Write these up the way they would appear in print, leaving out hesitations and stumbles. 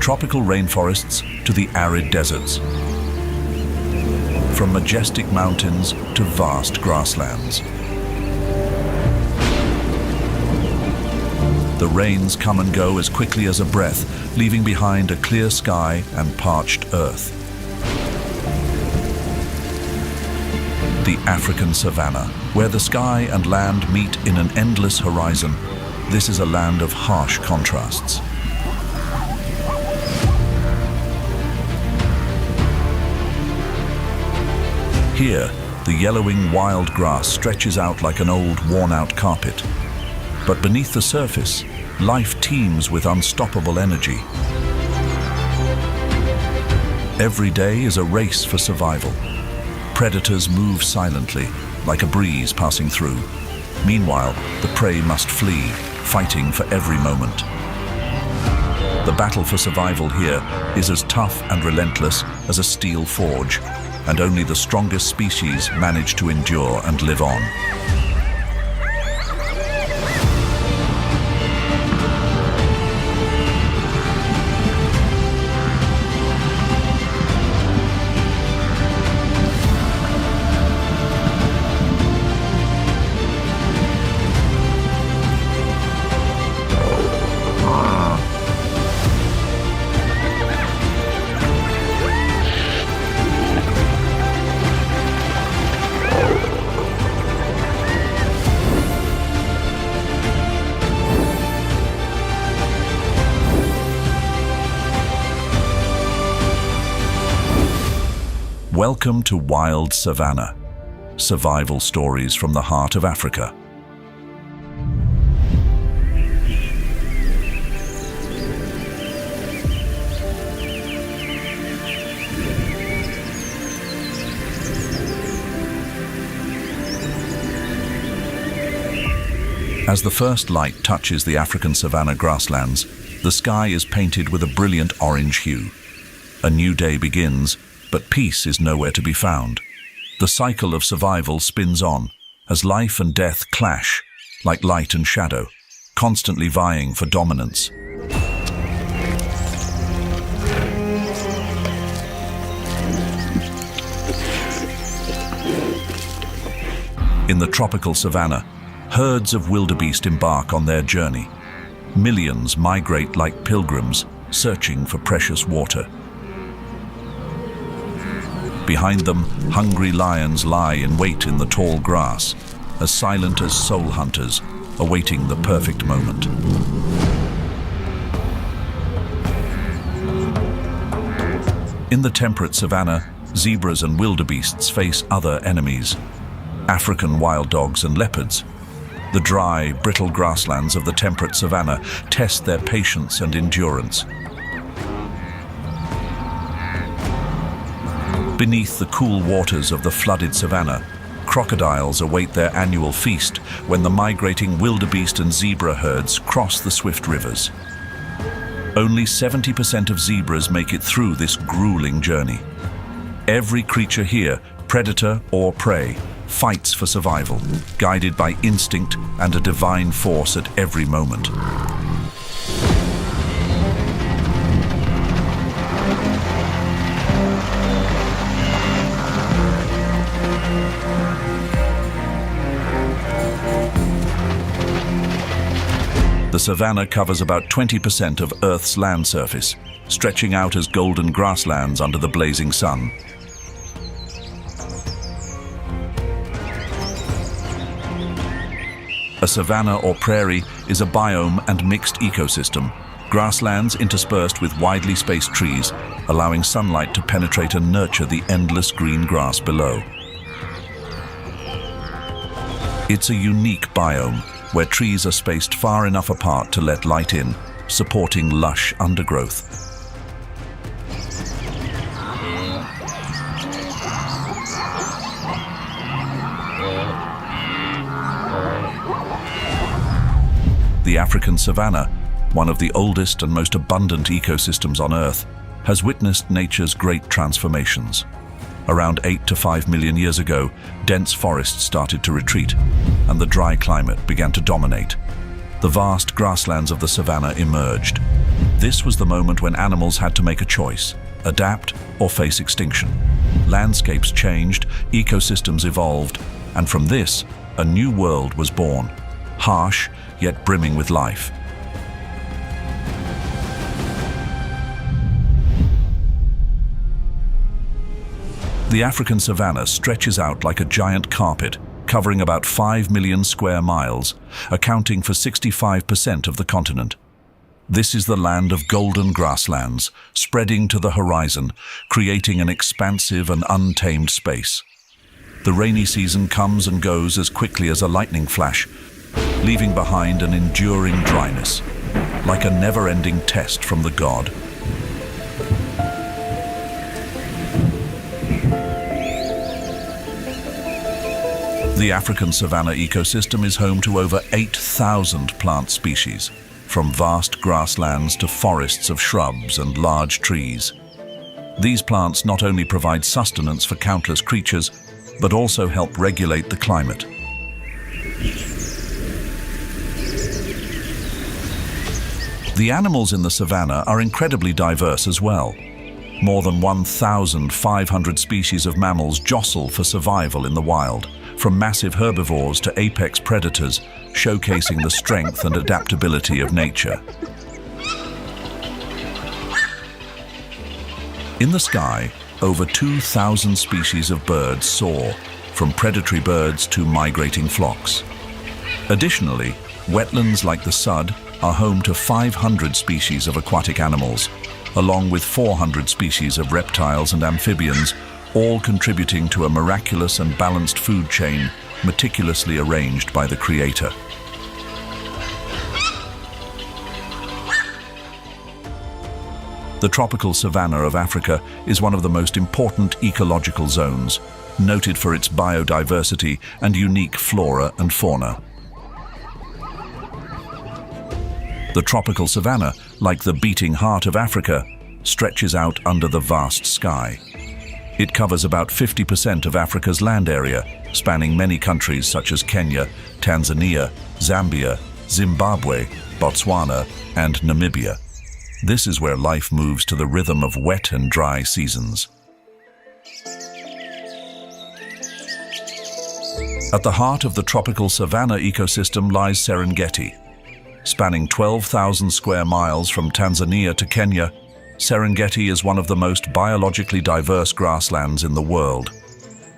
tropical rainforests to the arid deserts, from majestic mountains to vast grasslands. The rains come and go as quickly as a breath, leaving behind a clear sky and parched earth. The African savanna, where the sky and land meet in an endless horizon. This is a land of harsh contrasts. Here, the yellowing wild grass stretches out like an old, worn-out carpet. But beneath the surface, life teems with unstoppable energy. Every day is a race for survival. Predators move silently, like a breeze passing through. Meanwhile, the prey must flee, fighting for every moment. The battle for survival here is as tough and relentless as a steel forge, and only the strongest species manage to endure and live on. Welcome to Wild Savannah, survival stories from the heart of Africa. As the first light touches the African savanna grasslands, the sky is painted with a brilliant orange hue. A new day begins, but peace is nowhere to be found. The cycle of survival spins on, as life and death clash, like light and shadow, constantly vying for dominance. In the tropical savanna, herds of wildebeest embark on their journey. Millions migrate like pilgrims, searching for precious water. Behind them, hungry lions lie in wait in the tall grass, as silent as soul hunters, awaiting the perfect moment. In the temperate savanna, zebras and wildebeests face other enemies: African wild dogs and leopards. The dry, brittle grasslands of the temperate savanna test their patience and endurance. Beneath the cool waters of the flooded savanna, crocodiles await their annual feast when the migrating wildebeest and zebra herds cross the swift rivers. Only 70% of zebras make it through this grueling journey. Every creature here, predator or prey, fights for survival, guided by instinct and a divine force at every moment. The savanna covers about 20% of Earth's land surface, stretching out as golden grasslands under the blazing sun. A savanna or prairie is a biome and mixed ecosystem, grasslands interspersed with widely spaced trees, allowing sunlight to penetrate and nurture the endless green grass below. It's a unique biome, where trees are spaced far enough apart to let light in, supporting lush undergrowth. The African savanna, one of the oldest and most abundant ecosystems on Earth, has witnessed nature's great transformations. Around 8 to 5 million years ago, dense forests started to retreat, and the dry climate began to dominate. The vast grasslands of the savanna emerged. This was the moment when animals had to make a choice: adapt or face extinction. Landscapes changed, ecosystems evolved, and from this, a new world was born, harsh yet brimming with life. The African savanna stretches out like a giant carpet, covering about 5 million square miles, accounting for 65% of the continent. This is the land of golden grasslands, spreading to the horizon, creating an expansive and untamed space. The rainy season comes and goes as quickly as a lightning flash, leaving behind an enduring dryness, like a never-ending test from the god. The African savanna ecosystem is home to over 8,000 plant species, from vast grasslands to forests of shrubs and large trees. These plants not only provide sustenance for countless creatures, but also help regulate the climate. The animals in the savanna are incredibly diverse as well. More than 1,500 species of mammals jostle for survival in the wild, from massive herbivores to apex predators, showcasing the strength and adaptability of nature. In the sky, over 2,000 species of birds soar, from predatory birds to migrating flocks. Additionally, wetlands like the Sud are home to 500 species of aquatic animals, along with 400 species of reptiles and amphibians, all contributing to a miraculous and balanced food chain meticulously arranged by the Creator. The tropical savanna of Africa is one of the most important ecological zones, noted for its biodiversity and unique flora and fauna. The tropical savanna, like the beating heart of Africa, stretches out under the vast sky. It covers about 50% of Africa's land area, spanning many countries such as Kenya, Tanzania, Zambia, Zimbabwe, Botswana, and Namibia. This is where life moves to the rhythm of wet and dry seasons. At the heart of the tropical savanna ecosystem lies Serengeti. Spanning 12,000 square miles from Tanzania to Kenya, Serengeti is one of the most biologically diverse grasslands in the world.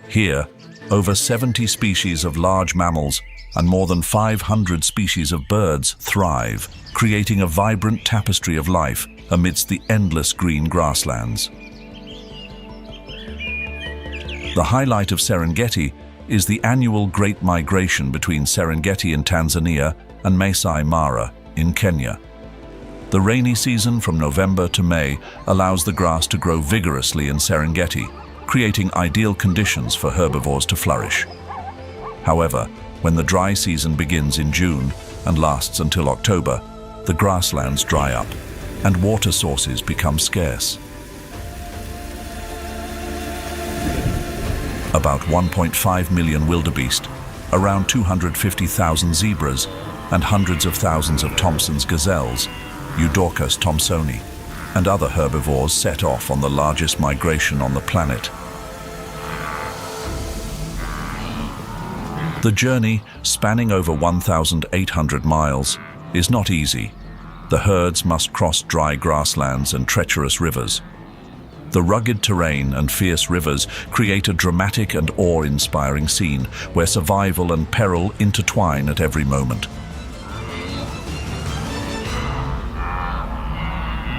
Here, over 70 species of large mammals and more than 500 species of birds thrive, creating a vibrant tapestry of life amidst the endless green grasslands. The highlight of Serengeti is the annual Great Migration between Serengeti in Tanzania and Masai Mara in Kenya. The rainy season from November to May allows the grass to grow vigorously in Serengeti, creating ideal conditions for herbivores to flourish. However, when the dry season begins in June and lasts until October, the grasslands dry up and water sources become scarce. About 1.5 million wildebeest, around 250,000 zebras, and hundreds of thousands of Thomson's gazelles, Eudorcus thomsoni, and other herbivores set off on the largest migration on the planet. The journey, spanning over 1,800 miles, is not easy. The herds must cross dry grasslands and treacherous rivers. The rugged terrain and fierce rivers create a dramatic and awe-inspiring scene where survival and peril intertwine at every moment.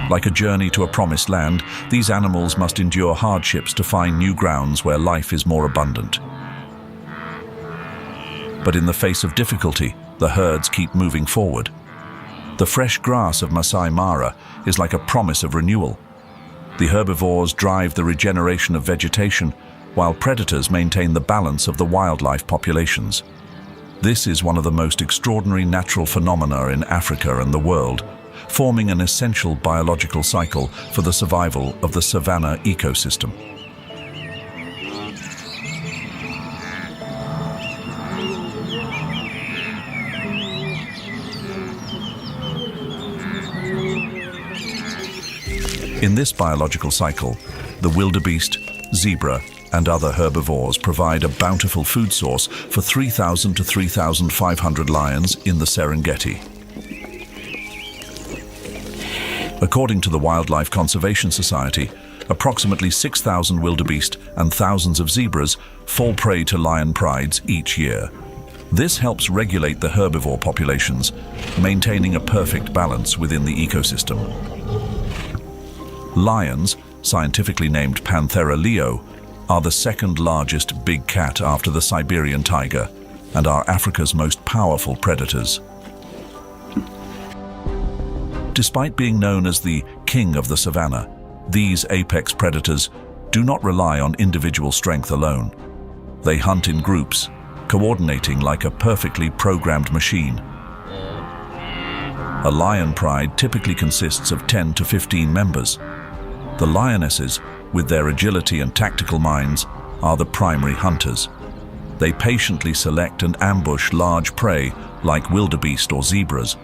Like a journey to a promised land, these animals must endure hardships to find new grounds where life is more abundant. But in the face of difficulty, the herds keep moving forward. The fresh grass of Masai Mara is like a promise of renewal. The herbivores drive the regeneration of vegetation, while predators maintain the balance of the wildlife populations. This is one of the most extraordinary natural phenomena in Africa and the world, forming an essential biological cycle for the survival of the savanna ecosystem. In this biological cycle, the wildebeest, zebra, and other herbivores provide a bountiful food source for 3,000 to 3,500 lions in the Serengeti. According to the Wildlife Conservation Society, approximately 6,000 wildebeest and thousands of zebras fall prey to lion prides each year. This helps regulate the herbivore populations, maintaining a perfect balance within the ecosystem. Lions, scientifically named Panthera leo, are the second largest big cat after the Siberian tiger and are Africa's most powerful predators. Despite being known as the king of the savannah, these apex predators do not rely on individual strength alone. They hunt in groups, coordinating like a perfectly programmed machine. A lion pride typically consists of 10 to 15 members. The lionesses, with their agility and tactical minds, are the primary hunters. They patiently select and ambush large prey like wildebeest or zebras,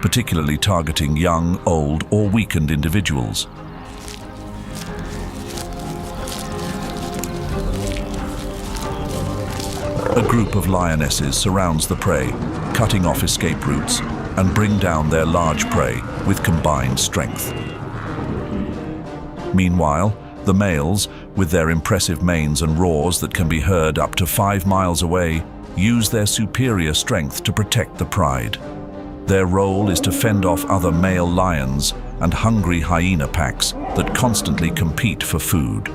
particularly targeting young, old, or weakened individuals. A group of lionesses surrounds the prey, cutting off escape routes, and bring down their large prey with combined strength. Meanwhile, the males, with their impressive manes and roars that can be heard up to 5 miles away, use their superior strength to protect the pride. Their role is to fend off other male lions and hungry hyena packs that constantly compete for food.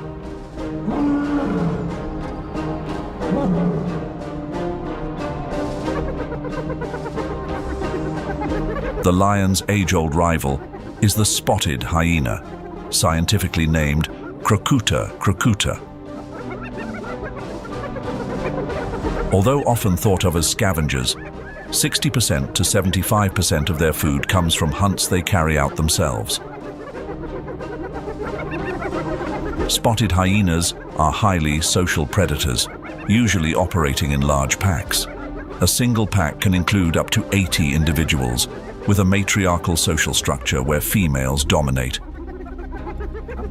The lion's age-old rival is the spotted hyena, scientifically named Crocuta crocuta. Although often thought of as scavengers, 60% to 75% of their food comes from hunts they carry out themselves. Spotted hyenas are highly social predators, usually operating in large packs. A single pack can include up to 80 individuals, with a matriarchal social structure where females dominate.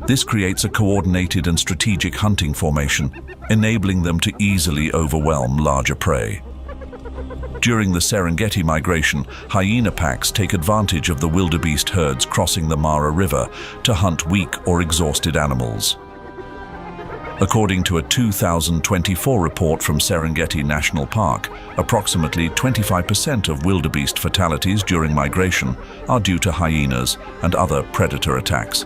This creates a coordinated and strategic hunting formation, enabling them to easily overwhelm larger prey. During the Serengeti migration, hyena packs take advantage of the wildebeest herds crossing the Mara River to hunt weak or exhausted animals. According to a 2024 report from Serengeti National Park, approximately 25% of wildebeest fatalities during migration are due to hyenas and other predator attacks.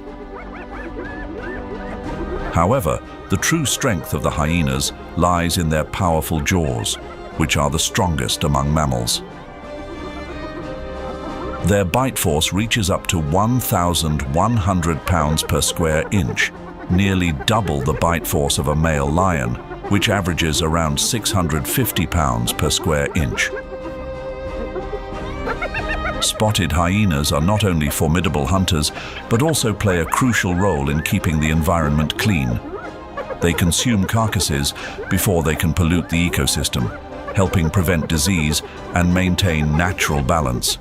However, the true strength of the hyenas lies in their powerful jaws, which are the strongest among mammals. Their bite force reaches up to 1,100 pounds per square inch, nearly double the bite force of a male lion, which averages around 650 pounds per square inch. Spotted hyenas are not only formidable hunters, but also play a crucial role in keeping the environment clean. They consume carcasses before they can pollute the ecosystem, helping prevent disease and maintain natural balance.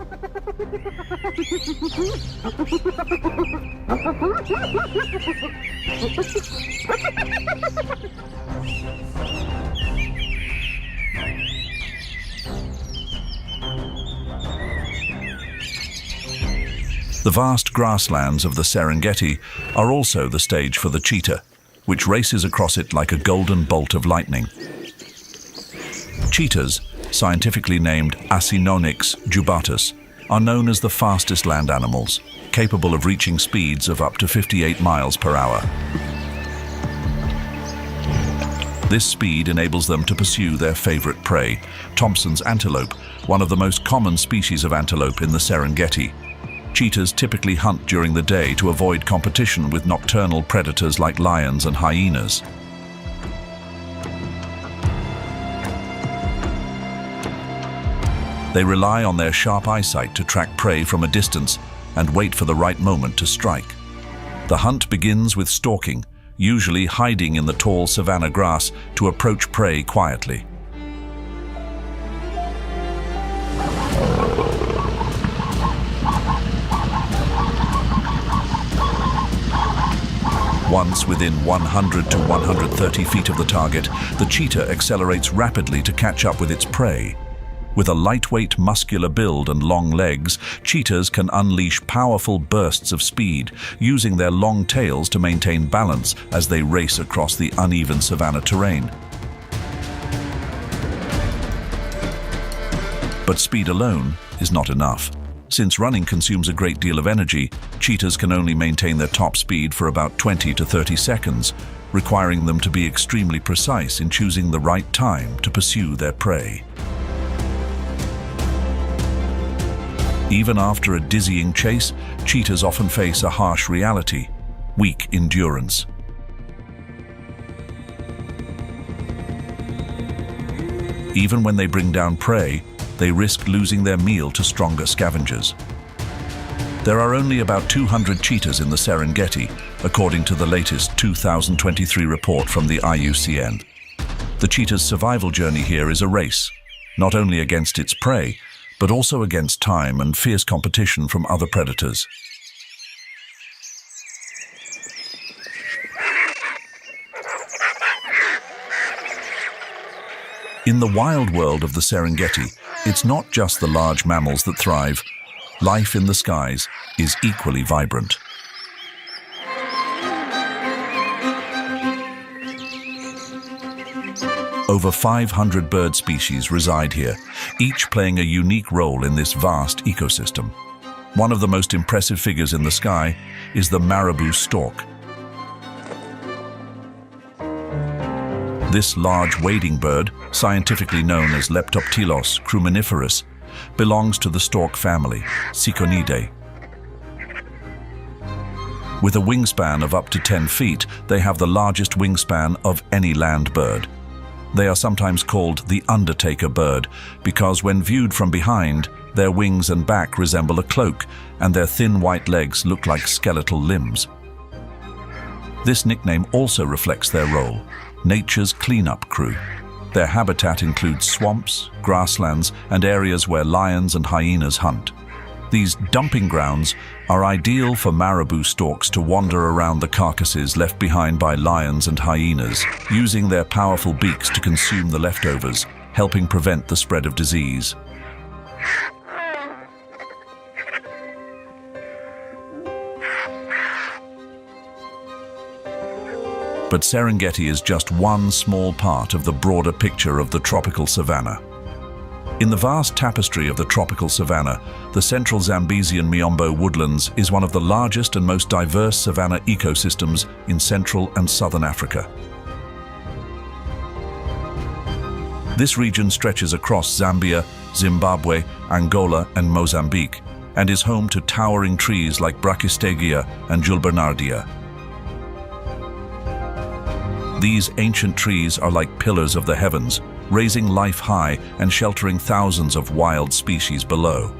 The vast grasslands of the Serengeti are also the stage for the cheetah, which races across it like a golden bolt of lightning. Cheetahs, scientifically named Acinonyx jubatus, are known as the fastest land animals, capable of reaching speeds of up to 58 miles per hour. This speed enables them to pursue their favorite prey, Thompson's antelope, one of the most common species of antelope in the Serengeti. Cheetahs typically hunt during the day to avoid competition with nocturnal predators like lions and hyenas. They rely on their sharp eyesight to track prey from a distance and wait for the right moment to strike. The hunt begins with stalking, usually hiding in the tall savanna grass to approach prey quietly. Once within 100 to 130 feet of the target, the cheetah accelerates rapidly to catch up with its prey. With a lightweight, muscular build and long legs, cheetahs can unleash powerful bursts of speed, using their long tails to maintain balance as they race across the uneven savanna terrain. But speed alone is not enough. Since running consumes a great deal of energy, cheetahs can only maintain their top speed for about 20 to 30 seconds, requiring them to be extremely precise in choosing the right time to pursue their prey. Even after a dizzying chase, cheetahs often face a harsh reality: weak endurance. Even when they bring down prey, they risk losing their meal to stronger scavengers. There are only about 200 cheetahs in the Serengeti, according to the latest 2023 report from the IUCN. The cheetah's survival journey here is a race, not only against its prey, but also against time and fierce competition from other predators. In the wild world of the Serengeti, it's not just the large mammals that thrive. Life in the skies is equally vibrant. Over 500 bird species reside here, each playing a unique role in this vast ecosystem. One of the most impressive figures in the sky is the marabou stork. This large wading bird, scientifically known as Leptoptylos cruminiferus, belongs to the stork family, Ciconidae. With a wingspan of up to 10 feet, they have the largest wingspan of any land bird. They are sometimes called the undertaker bird because when viewed from behind, their wings and back resemble a cloak and their thin white legs look like skeletal limbs. This nickname also reflects their role: nature's cleanup crew. Their habitat includes swamps, grasslands, and areas where lions and hyenas hunt. These dumping grounds are ideal for marabou storks to wander around the carcasses left behind by lions and hyenas, using their powerful beaks to consume the leftovers, helping prevent the spread of disease. But Serengeti is just one small part of the broader picture of the tropical savanna. In the vast tapestry of the tropical savanna, the central Zambesian Miombo woodlands is one of the largest and most diverse savanna ecosystems in Central and Southern Africa. This region stretches across Zambia, Zimbabwe, Angola, and Mozambique, and is home to towering trees like Brachystegia and Julbernardia. These ancient trees are like pillars of the heavens, raising life high and sheltering thousands of wild species below.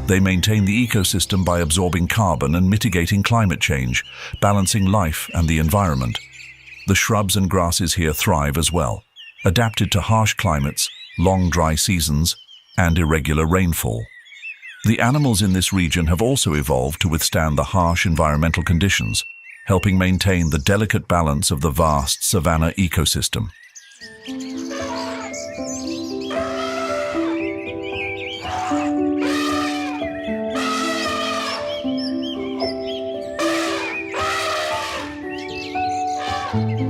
They maintain the ecosystem by absorbing carbon and mitigating climate change, balancing life and the environment. The shrubs and grasses here thrive as well, adapted to harsh climates, long dry seasons, and irregular rainfall. The animals in this region have also evolved to withstand the harsh environmental conditions, helping maintain the delicate balance of the vast savanna ecosystem.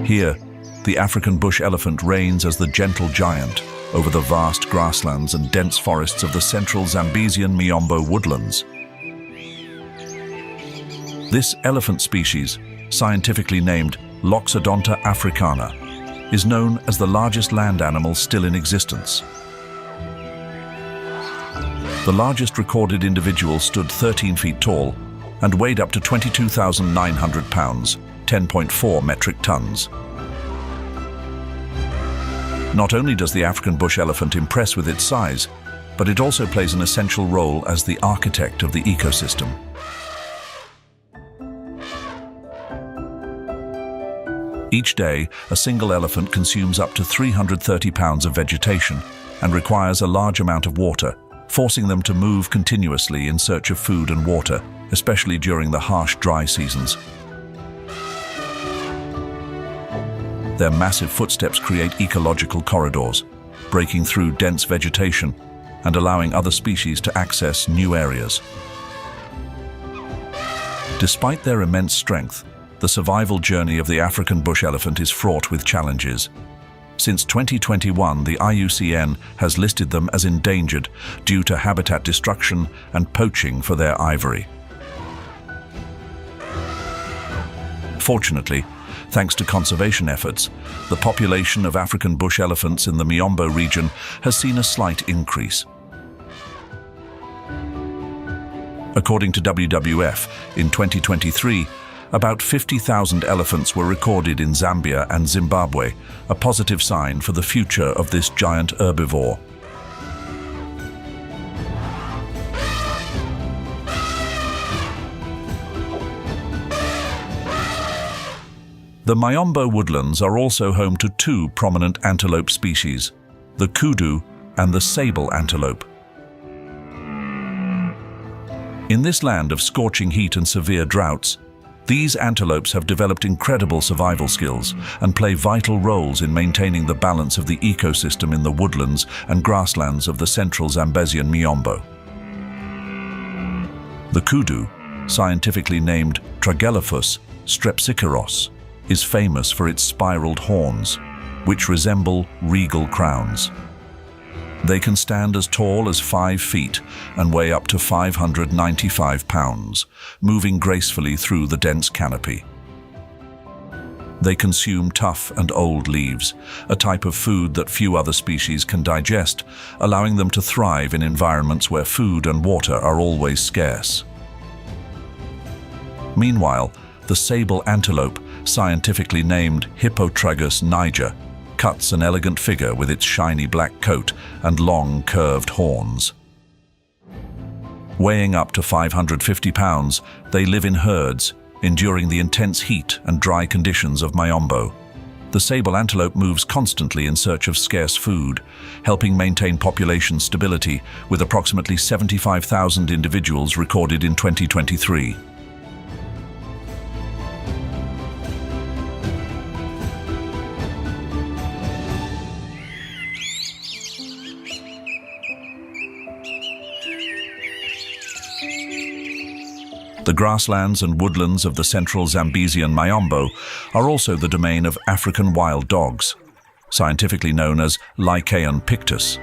Here, the African bush elephant reigns as the gentle giant over the vast grasslands and dense forests of the central Zambesian Miombo woodlands. This elephant species, scientifically named Loxodonta africana, is known as the largest land animal still in existence. The largest recorded individual stood 13 feet tall and weighed up to 22,900 pounds, 10.4 metric tons. Not only does the African bush elephant impress with its size, but it also plays an essential role as the architect of the ecosystem. Each day, a single elephant consumes up to 330 pounds of vegetation and requires a large amount of water, forcing them to move continuously in search of food and water, especially during the harsh dry seasons. Their massive footsteps create ecological corridors, breaking through dense vegetation and allowing other species to access new areas. Despite their immense strength, the survival journey of the African bush elephant is fraught with challenges. Since 2021, the IUCN has listed them as endangered due to habitat destruction and poaching for their ivory. Fortunately, thanks to conservation efforts, the population of African bush elephants in the Miombo region has seen a slight increase. According to WWF, in 2023, about 50,000 elephants were recorded in Zambia and Zimbabwe, a positive sign for the future of this giant herbivore. The Miombo woodlands are also home to two prominent antelope species, the kudu and the sable antelope. In this land of scorching heat and severe droughts, these antelopes have developed incredible survival skills and play vital roles in maintaining the balance of the ecosystem in the woodlands and grasslands of the central Zambezian Miombo. The kudu, scientifically named Tragelaphus strepsiceros, is famous for its spiraled horns, which resemble regal crowns. They can stand as tall as 5 feet and weigh up to 595 pounds, moving gracefully through the dense canopy. They consume tough and old leaves, a type of food that few other species can digest, allowing them to thrive in environments where food and water are always scarce. Meanwhile, the sable antelope, scientifically named Hippotragus niger, cuts an elegant figure with its shiny black coat and long, curved horns. Weighing up to 550 pounds, they live in herds, enduring the intense heat and dry conditions of Miombo. The sable antelope moves constantly in search of scarce food, helping maintain population stability, with approximately 75,000 individuals recorded in 2023. The grasslands and woodlands of the central Zambezian Miombo are also the domain of African wild dogs, scientifically known as Lycaon pictus.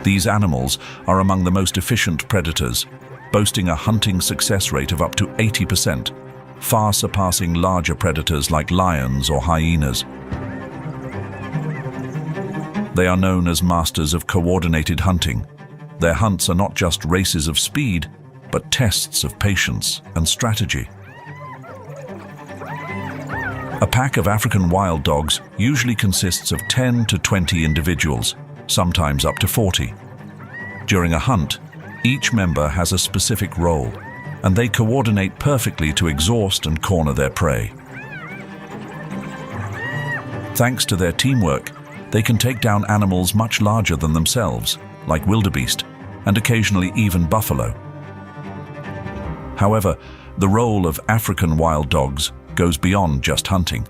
These animals are among the most efficient predators, boasting a hunting success rate of up to 80%, far surpassing larger predators like lions or hyenas. They are known as masters of coordinated hunting. Their hunts are not just races of speed, but tests of patience and strategy. A pack of African wild dogs usually consists of 10 to 20 individuals, sometimes up to 40. During a hunt, each member has a specific role, and they coordinate perfectly to exhaust and corner their prey. Thanks to their teamwork, they can take down animals much larger than themselves, like wildebeest, and occasionally even buffalo. However, the role of African wild dogs goes beyond just hunting.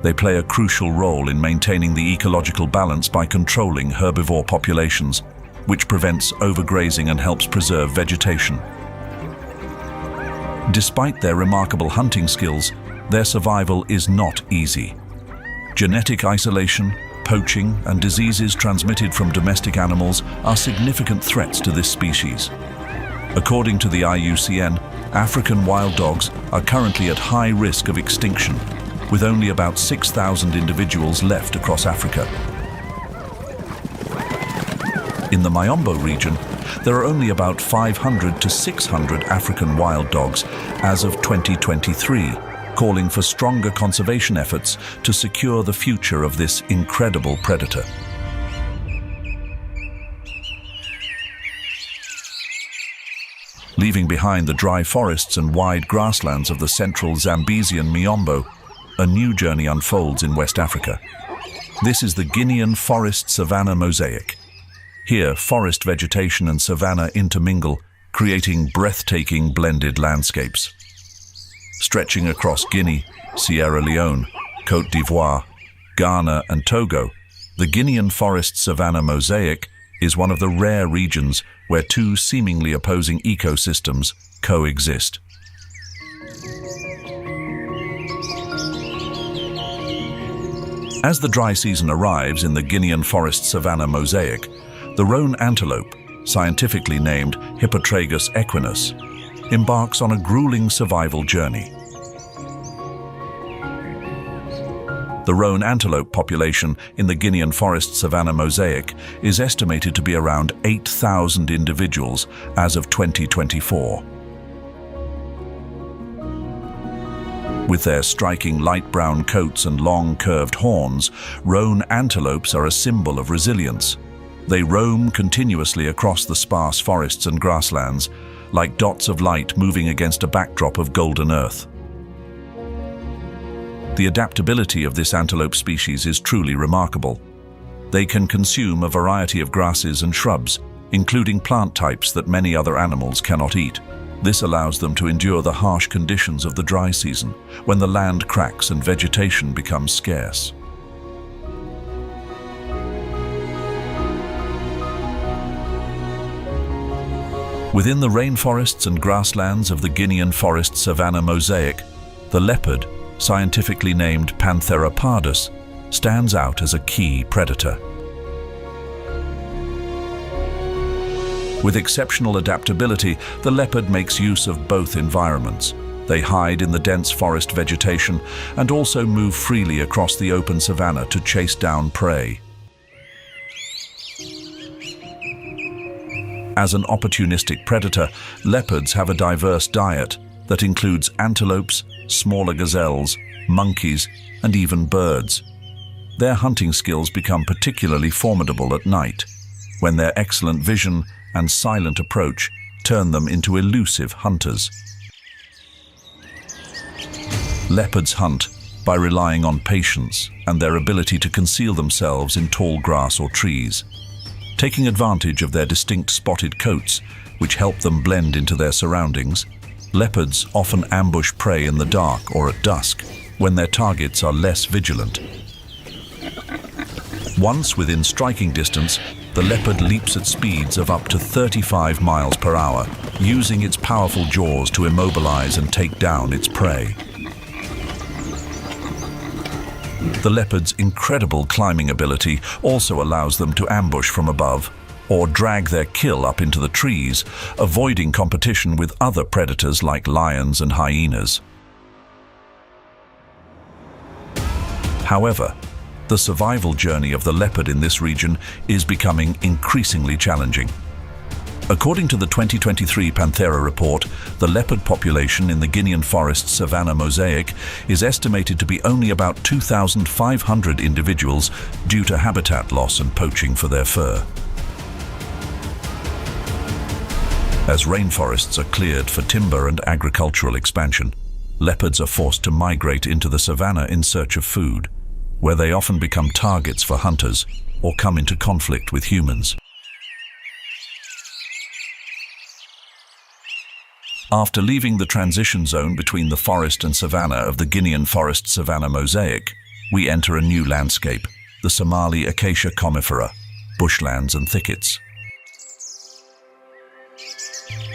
They play a crucial role in maintaining the ecological balance by controlling herbivore populations, which prevents overgrazing and helps preserve vegetation. Despite their remarkable hunting skills, their survival is not easy. Genetic isolation, poaching, and diseases transmitted from domestic animals are significant threats to this species. According to the IUCN, African wild dogs are currently at high risk of extinction, with only about 6,000 individuals left across Africa. In the Miombo region, there are only about 500 to 600 African wild dogs as of 2023, calling for stronger conservation efforts to secure the future of this incredible predator. Leaving behind the dry forests and wide grasslands of the central Zambezian Miombo, a new journey unfolds in West Africa. This is the Guinean forest-savanna mosaic. Here, forest vegetation and savanna intermingle, creating breathtaking blended landscapes. Stretching across Guinea, Sierra Leone, Côte d'Ivoire, Ghana and Togo, the Guinean forest savanna mosaic is one of the rare regions where two seemingly opposing ecosystems coexist. As the dry season arrives in the Guinean forest savanna mosaic, the roan antelope, scientifically named Hippotragus equinus, embarks on a grueling survival journey. The roan antelope population in the Guinean forest savanna mosaic is estimated to be around 8,000 individuals as of 2024. With their striking light brown coats and long curved horns, roan antelopes are a symbol of resilience. They roam continuously across the sparse forests and grasslands, like dots of light moving against a backdrop of golden earth. The adaptability of this antelope species is truly remarkable. They can consume a variety of grasses and shrubs, including plant types that many other animals cannot eat. This allows them to endure the harsh conditions of the dry season, when the land cracks and vegetation becomes scarce. Within the rainforests and grasslands of the Guinean forest savanna mosaic, the leopard, scientifically named Panthera pardus, stands out as a key predator. With exceptional adaptability, the leopard makes use of both environments. They hide in the dense forest vegetation and also move freely across the open savanna to chase down prey. As an opportunistic predator, leopards have a diverse diet that includes antelopes, smaller gazelles, monkeys, and even birds. Their hunting skills become particularly formidable at night, when their excellent vision and silent approach turn them into elusive hunters. Leopards hunt by relying on patience and their ability to conceal themselves in tall grass or trees. Taking advantage of their distinct spotted coats, which help them blend into their surroundings, leopards often ambush prey in the dark or at dusk, when their targets are less vigilant. Once within striking distance, the leopard leaps at speeds of up to 35 miles per hour, using its powerful jaws to immobilize and take down its prey. The leopard's incredible climbing ability also allows them to ambush from above or drag their kill up into the trees, avoiding competition with other predators like lions and hyenas. However, the survival journey of the leopard in this region is becoming increasingly challenging. According to the 2023 Panthera report, the leopard population in the Guinean forest savanna mosaic is estimated to be only about 2,500 individuals due to habitat loss and poaching for their fur. As rainforests are cleared for timber and agricultural expansion, leopards are forced to migrate into the savanna in search of food, where they often become targets for hunters or come into conflict with humans. After leaving the transition zone between the forest and savanna of the Guinean forest savanna mosaic, we enter a new landscape, the Somali acacia comifera, bushlands and thickets.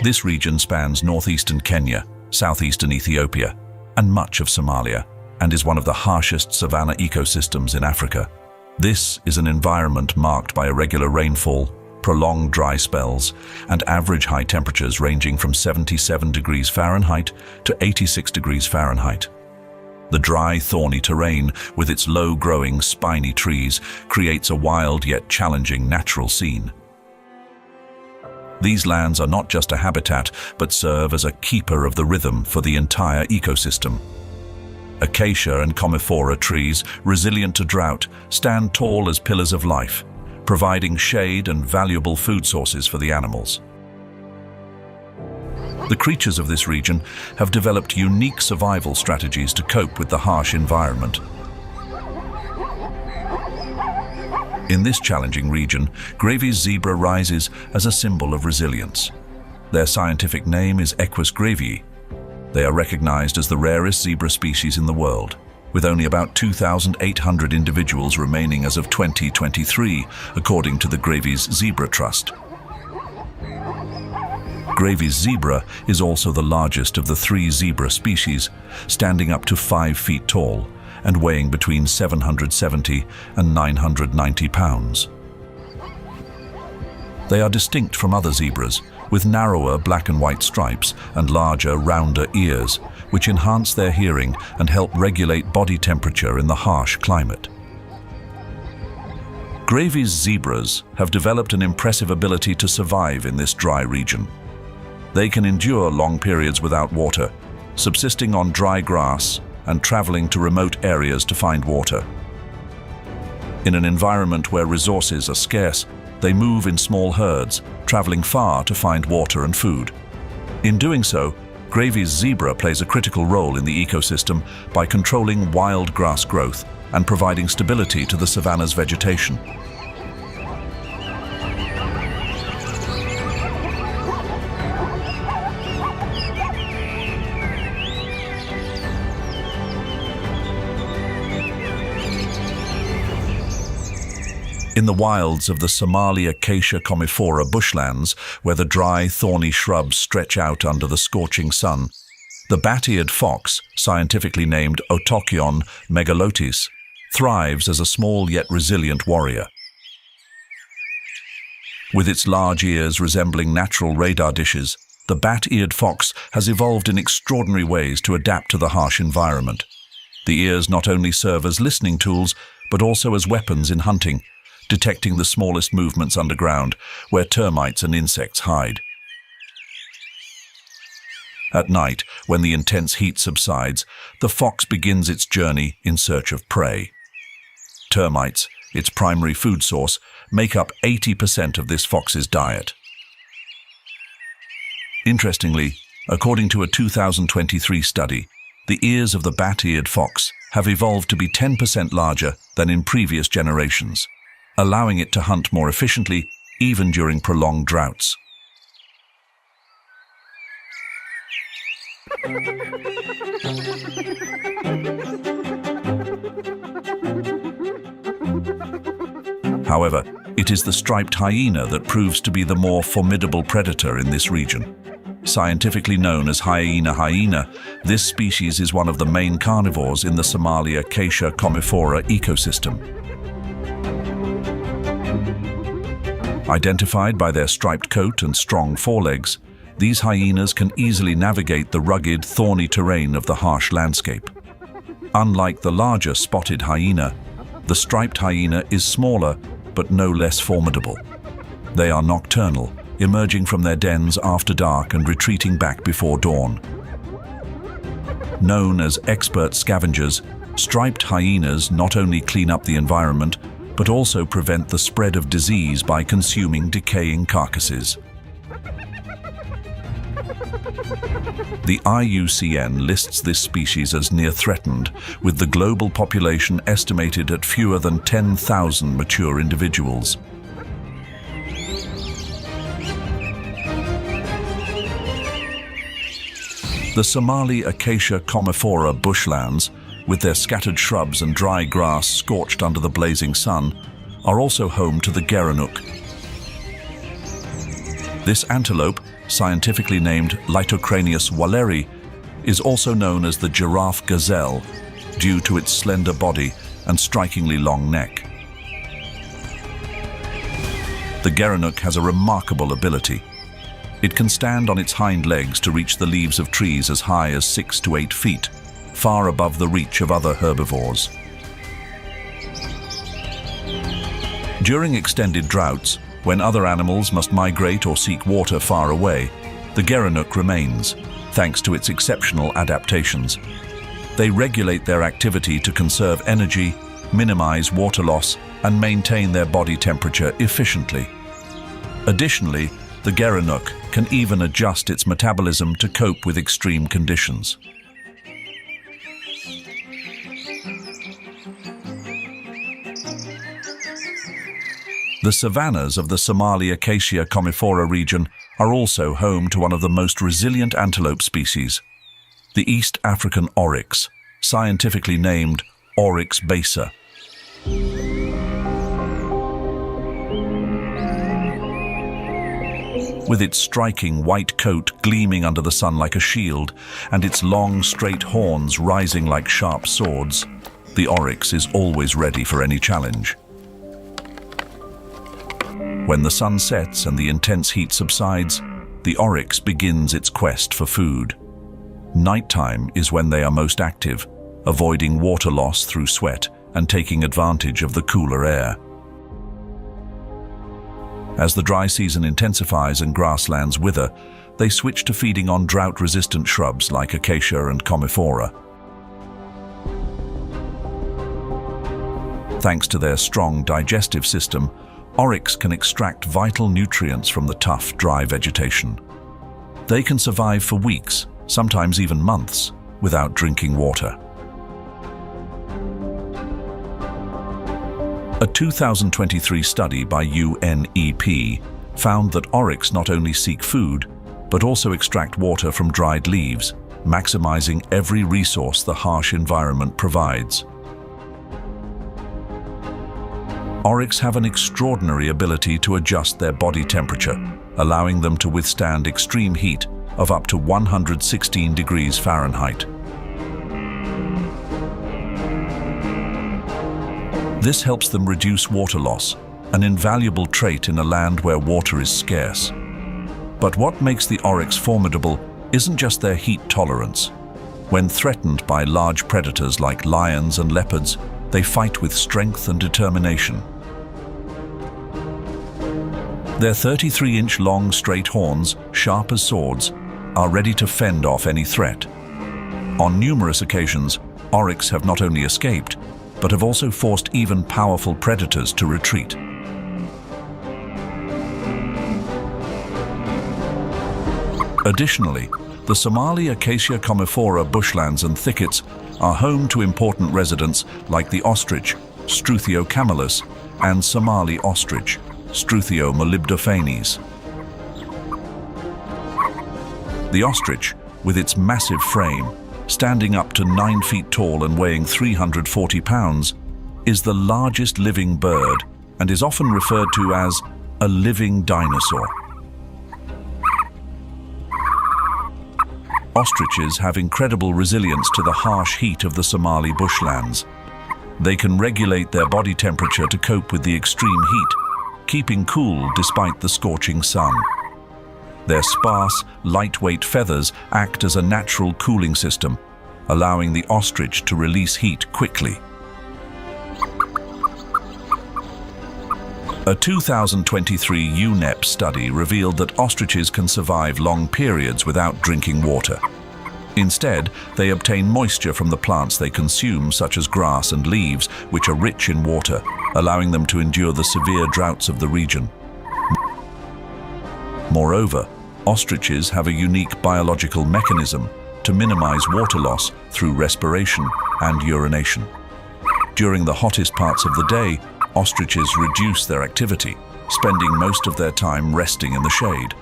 This region spans northeastern Kenya, southeastern Ethiopia, and much of Somalia, and is one of the harshest savanna ecosystems in Africa. This is an environment marked by irregular rainfall, prolonged dry spells, and average high temperatures ranging from 77 degrees Fahrenheit to 86 degrees Fahrenheit. The dry, thorny terrain, with its low-growing, spiny trees, creates a wild yet challenging natural scene. These lands are not just a habitat, but serve as a keeper of the rhythm for the entire ecosystem. Acacia and comifera trees, resilient to drought, stand tall as pillars of life, providing shade and valuable food sources for the animals. The creatures of this region have developed unique survival strategies to cope with the harsh environment. In this challenging region, Gravy's zebra rises as a symbol of resilience. Their scientific name is Equus gravii. They are recognized as the rarest zebra species in the world, with only about 2,800 individuals remaining as of 2023, according to the Gravy's Zebra Trust. Gravy's zebra is also the largest of the 3 zebra species, standing up to 5 feet tall and weighing between 770 and 990 pounds. They are distinct from other zebras, with narrower black and white stripes and larger, rounder ears, which enhance their hearing and help regulate body temperature in the harsh climate. Gravy's zebras have developed an impressive ability to survive in this dry region. They can endure long periods without water, subsisting on dry grass and traveling to remote areas to find water. In an environment where resources are scarce, they move in small herds, traveling far to find water and food. In doing so, Gravy's zebra plays a critical role in the ecosystem by controlling wild grass growth and providing stability to the savanna's vegetation. In the wilds of the Somali acacia comifera bushlands, where the dry, thorny shrubs stretch out under the scorching sun, the bat-eared fox, scientifically named Otokion megalotis, thrives as a small yet resilient warrior. With its large ears resembling natural radar dishes, the bat-eared fox has evolved in extraordinary ways to adapt to the harsh environment. The ears not only serve as listening tools, but also as weapons in hunting, detecting the smallest movements underground, where termites and insects hide. At night, when the intense heat subsides, the fox begins its journey in search of prey. Termites, its primary food source, make up 80% of this fox's diet. Interestingly, according to a 2023 study, the ears of the bat-eared fox have evolved to be 10% larger than in previous generations, allowing it to hunt more efficiently even during prolonged droughts. However, it is the striped hyena that proves to be the more formidable predator in this region. Scientifically known as hyena, this species is one of the main carnivores in the Somali acacia comifera ecosystem. Identified by their striped coat and strong forelegs, these hyenas can easily navigate the rugged, thorny terrain of the harsh landscape. Unlike the larger spotted hyena, the striped hyena is smaller but no less formidable. They are nocturnal, emerging from their dens after dark and retreating back before dawn. Known as expert scavengers, striped hyenas not only clean up the environment, but also prevent the spread of disease by consuming decaying carcasses. The IUCN lists this species as near threatened, with the global population estimated at fewer than 10,000 mature individuals. The Somali acacia comifera bushlands, with their scattered shrubs and dry grass scorched under the blazing sun, are also home to the gerenuk. This antelope, scientifically named Litocranius walleri, is also known as the giraffe gazelle due to its slender body and strikingly long neck. The gerenuk has a remarkable ability. It can stand on its hind legs to reach the leaves of trees as high as 6 to 8 feet, far above the reach of other herbivores. During extended droughts, when other animals must migrate or seek water far away, the gerenuk remains, thanks to its exceptional adaptations. They regulate their activity to conserve energy, minimize water loss, and maintain their body temperature efficiently. Additionally, the gerenuk can even adjust its metabolism to cope with extreme conditions. The savannas of the Somali acacia comifera region are also home to one of the most resilient antelope species, the East African oryx, scientifically named Oryx basa. With its striking white coat gleaming under the sun like a shield, and its long, straight horns rising like sharp swords, the oryx is always ready for any challenge. When the sun sets and the intense heat subsides, the oryx begins its quest for food. Nighttime is when they are most active, avoiding water loss through sweat and taking advantage of the cooler air. As the dry season intensifies and grasslands wither, they switch to feeding on drought-resistant shrubs like acacia and commiphora. Thanks to their strong digestive system, oryx can extract vital nutrients from the tough, dry vegetation. They can survive for weeks, sometimes even months, without drinking water. A 2023 study by UNEP found that oryx not only seek food, but also extract water from dried leaves, maximizing every resource the harsh environment provides. Oryx have an extraordinary ability to adjust their body temperature, allowing them to withstand extreme heat of up to 116 degrees Fahrenheit. This helps them reduce water loss, an invaluable trait in a land where water is scarce. But what makes the oryx formidable isn't just their heat tolerance. When threatened by large predators like lions and leopards, they fight with strength and determination. Their 33-inch long straight horns, sharp as swords, are ready to fend off any threat. On numerous occasions, oryx have not only escaped, but have also forced even powerful predators to retreat. Additionally, the Somali acacia commiphora bushlands and thickets are home to important residents like the ostrich, Struthio camelus, and Somali ostrich, Struthio molybdophanes. The ostrich, with its massive frame, standing up to 9 feet tall and weighing 340 pounds, is the largest living bird and is often referred to as a living dinosaur. Ostriches have incredible resilience to the harsh heat of the Somali bushlands. They can regulate their body temperature to cope with the extreme heat, keeping cool despite the scorching sun. Their sparse, lightweight feathers act as a natural cooling system, allowing the ostrich to release heat quickly. A 2023 UNEP study revealed that ostriches can survive long periods without drinking water. Instead, they obtain moisture from the plants they consume, such as grass and leaves, which are rich in water, allowing them to endure the severe droughts of the region. Moreover, ostriches have a unique biological mechanism to minimize water loss through respiration and urination. During the hottest parts of the day, ostriches reduce their activity, spending most of their time resting in the shade.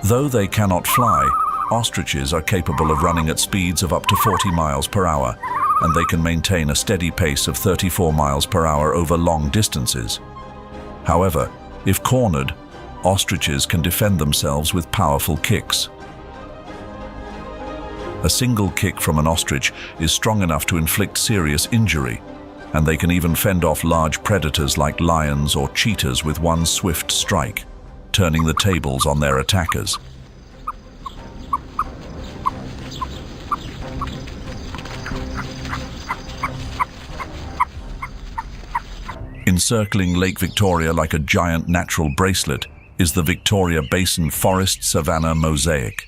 Though they cannot fly, ostriches are capable of running at speeds of up to 40 miles per hour, and they can maintain a steady pace of 34 miles per hour over long distances. However, if cornered, ostriches can defend themselves with powerful kicks. A single kick from an ostrich is strong enough to inflict serious injury, and they can even fend off large predators like lions or cheetahs with one swift strike, turning the tables on their attackers. Encircling Lake Victoria like a giant natural bracelet is the Victoria Basin Forest Savanna Mosaic.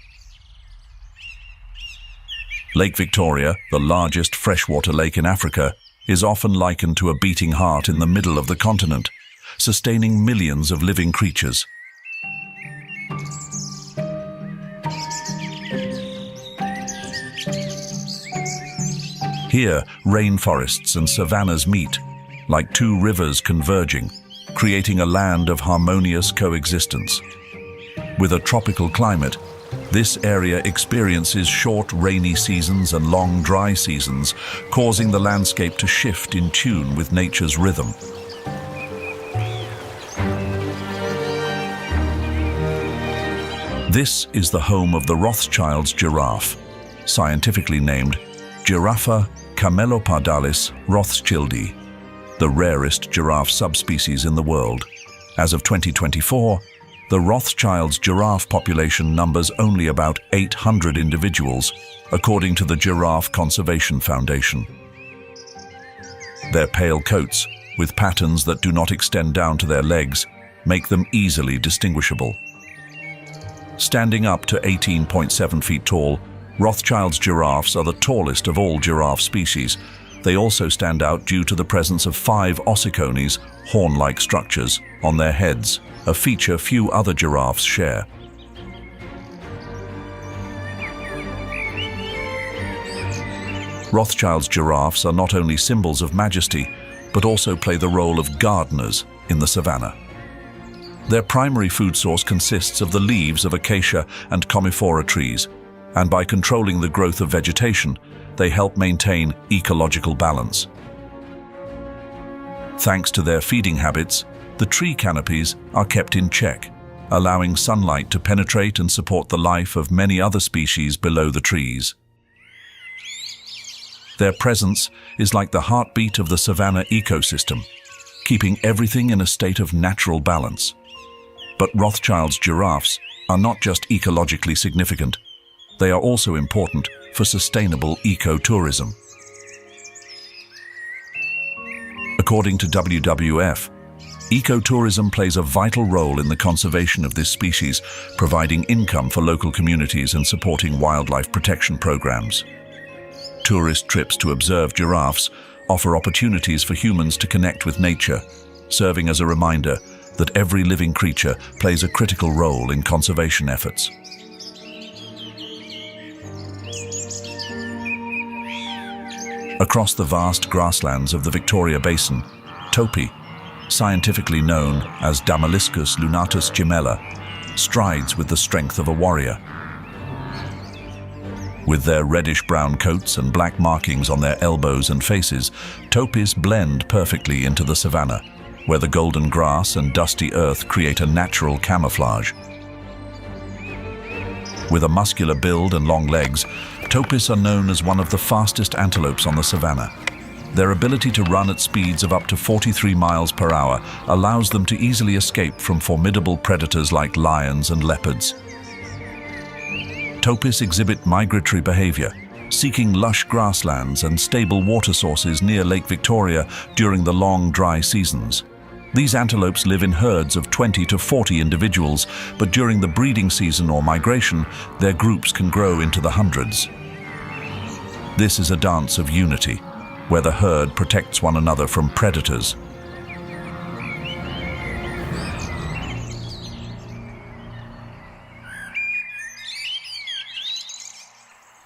Lake Victoria, the largest freshwater lake in Africa, is often likened to a beating heart in the middle of the continent, sustaining millions of living creatures. Here, rainforests and savannas meet, like two rivers converging, creating a land of harmonious coexistence. With a tropical climate, this area experiences short rainy seasons and long dry seasons, causing the landscape to shift in tune with nature's rhythm. This is the home of the Rothschild's giraffe, scientifically named Giraffa camelopardalis rothschildi, the rarest giraffe subspecies in the world. As of 2024, the Rothschild's giraffe population numbers only about 800 individuals, according to the Giraffe Conservation Foundation. Their pale coats, with patterns that do not extend down to their legs, make them easily distinguishable. Standing up to 18.7 feet tall, Rothschild's giraffes are the tallest of all giraffe species. They also stand out due to the presence of 5 ossicones, horn-like structures, on their heads, a feature few other giraffes share. Rothschild's giraffes are not only symbols of majesty, but also play the role of gardeners in the savannah. Their primary food source consists of the leaves of acacia and commiphora trees, and by controlling the growth of vegetation, they help maintain ecological balance. Thanks to their feeding habits, the tree canopies are kept in check, allowing sunlight to penetrate and support the life of many other species below the trees. Their presence is like the heartbeat of the savanna ecosystem, keeping everything in a state of natural balance. But Rothschild's giraffes are not just ecologically significant, they are also important for sustainable ecotourism. According to WWF, ecotourism plays a vital role in the conservation of this species, providing income for local communities and supporting wildlife protection programs. Tourist trips to observe giraffes offer opportunities for humans to connect with nature, serving as a reminder that every living creature plays a critical role in conservation efforts. Across the vast grasslands of the Victoria Basin, Topi, scientifically known as Damaliscus lunatus gemella, strides with the strength of a warrior. With their reddish-brown coats and black markings on their elbows and faces, topis blend perfectly into the savanna, where the golden grass and dusty earth create a natural camouflage. With a muscular build and long legs, topis are known as one of the fastest antelopes on the savanna. Their ability to run at speeds of up to 43 miles per hour allows them to easily escape from formidable predators like lions and leopards. Topis exhibit migratory behavior, seeking lush grasslands and stable water sources near Lake Victoria during the long dry seasons. These antelopes live in herds of 20 to 40 individuals, but during the breeding season or migration, their groups can grow into the hundreds. This is a dance of unity, where the herd protects one another from predators.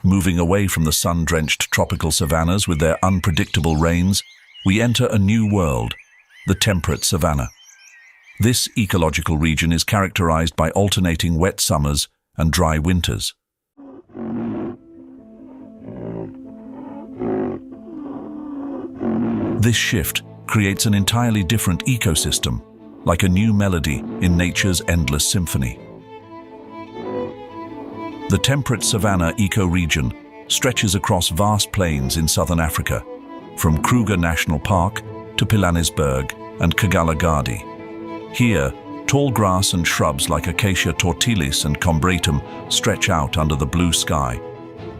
Moving away from the sun-drenched tropical savannas with their unpredictable rains, we enter a new world, the temperate savanna. This ecological region is characterized by alternating wet summers and dry winters. This shift creates an entirely different ecosystem, like a new melody in nature's endless symphony. The temperate savanna ecoregion stretches across vast plains in southern Africa, from Kruger National Park to Pilanesberg and Kgalagadi. Here, tall grass and shrubs like Acacia tortilis and Combratum stretch out under the blue sky,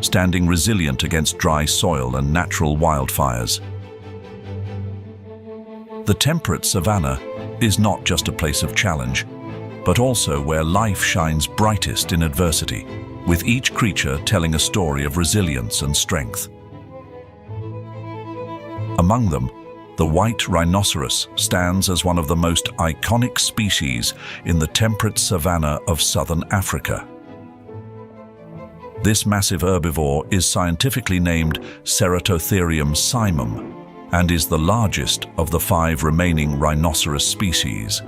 standing resilient against dry soil and natural wildfires. The temperate savanna is not just a place of challenge, but also where life shines brightest in adversity, with each creature telling a story of resilience and strength. Among them, the white rhinoceros stands as one of the most iconic species in the temperate savanna of southern Africa. This massive herbivore is scientifically named Ceratotherium simum, and is the largest of the 5 remaining rhinoceros species.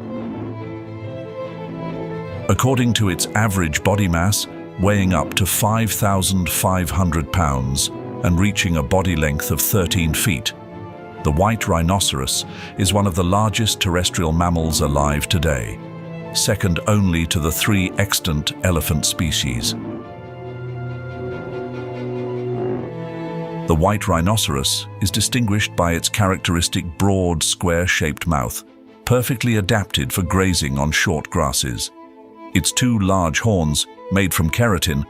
According to its average body mass, weighing up to 5,500 pounds and reaching a body length of 13 feet, the white rhinoceros is one of the largest terrestrial mammals alive today, second only to the 3 extant elephant species. The white rhinoceros is distinguished by its characteristic broad, square-shaped mouth, perfectly adapted for grazing on short grasses. Its 2 large horns, made from keratin,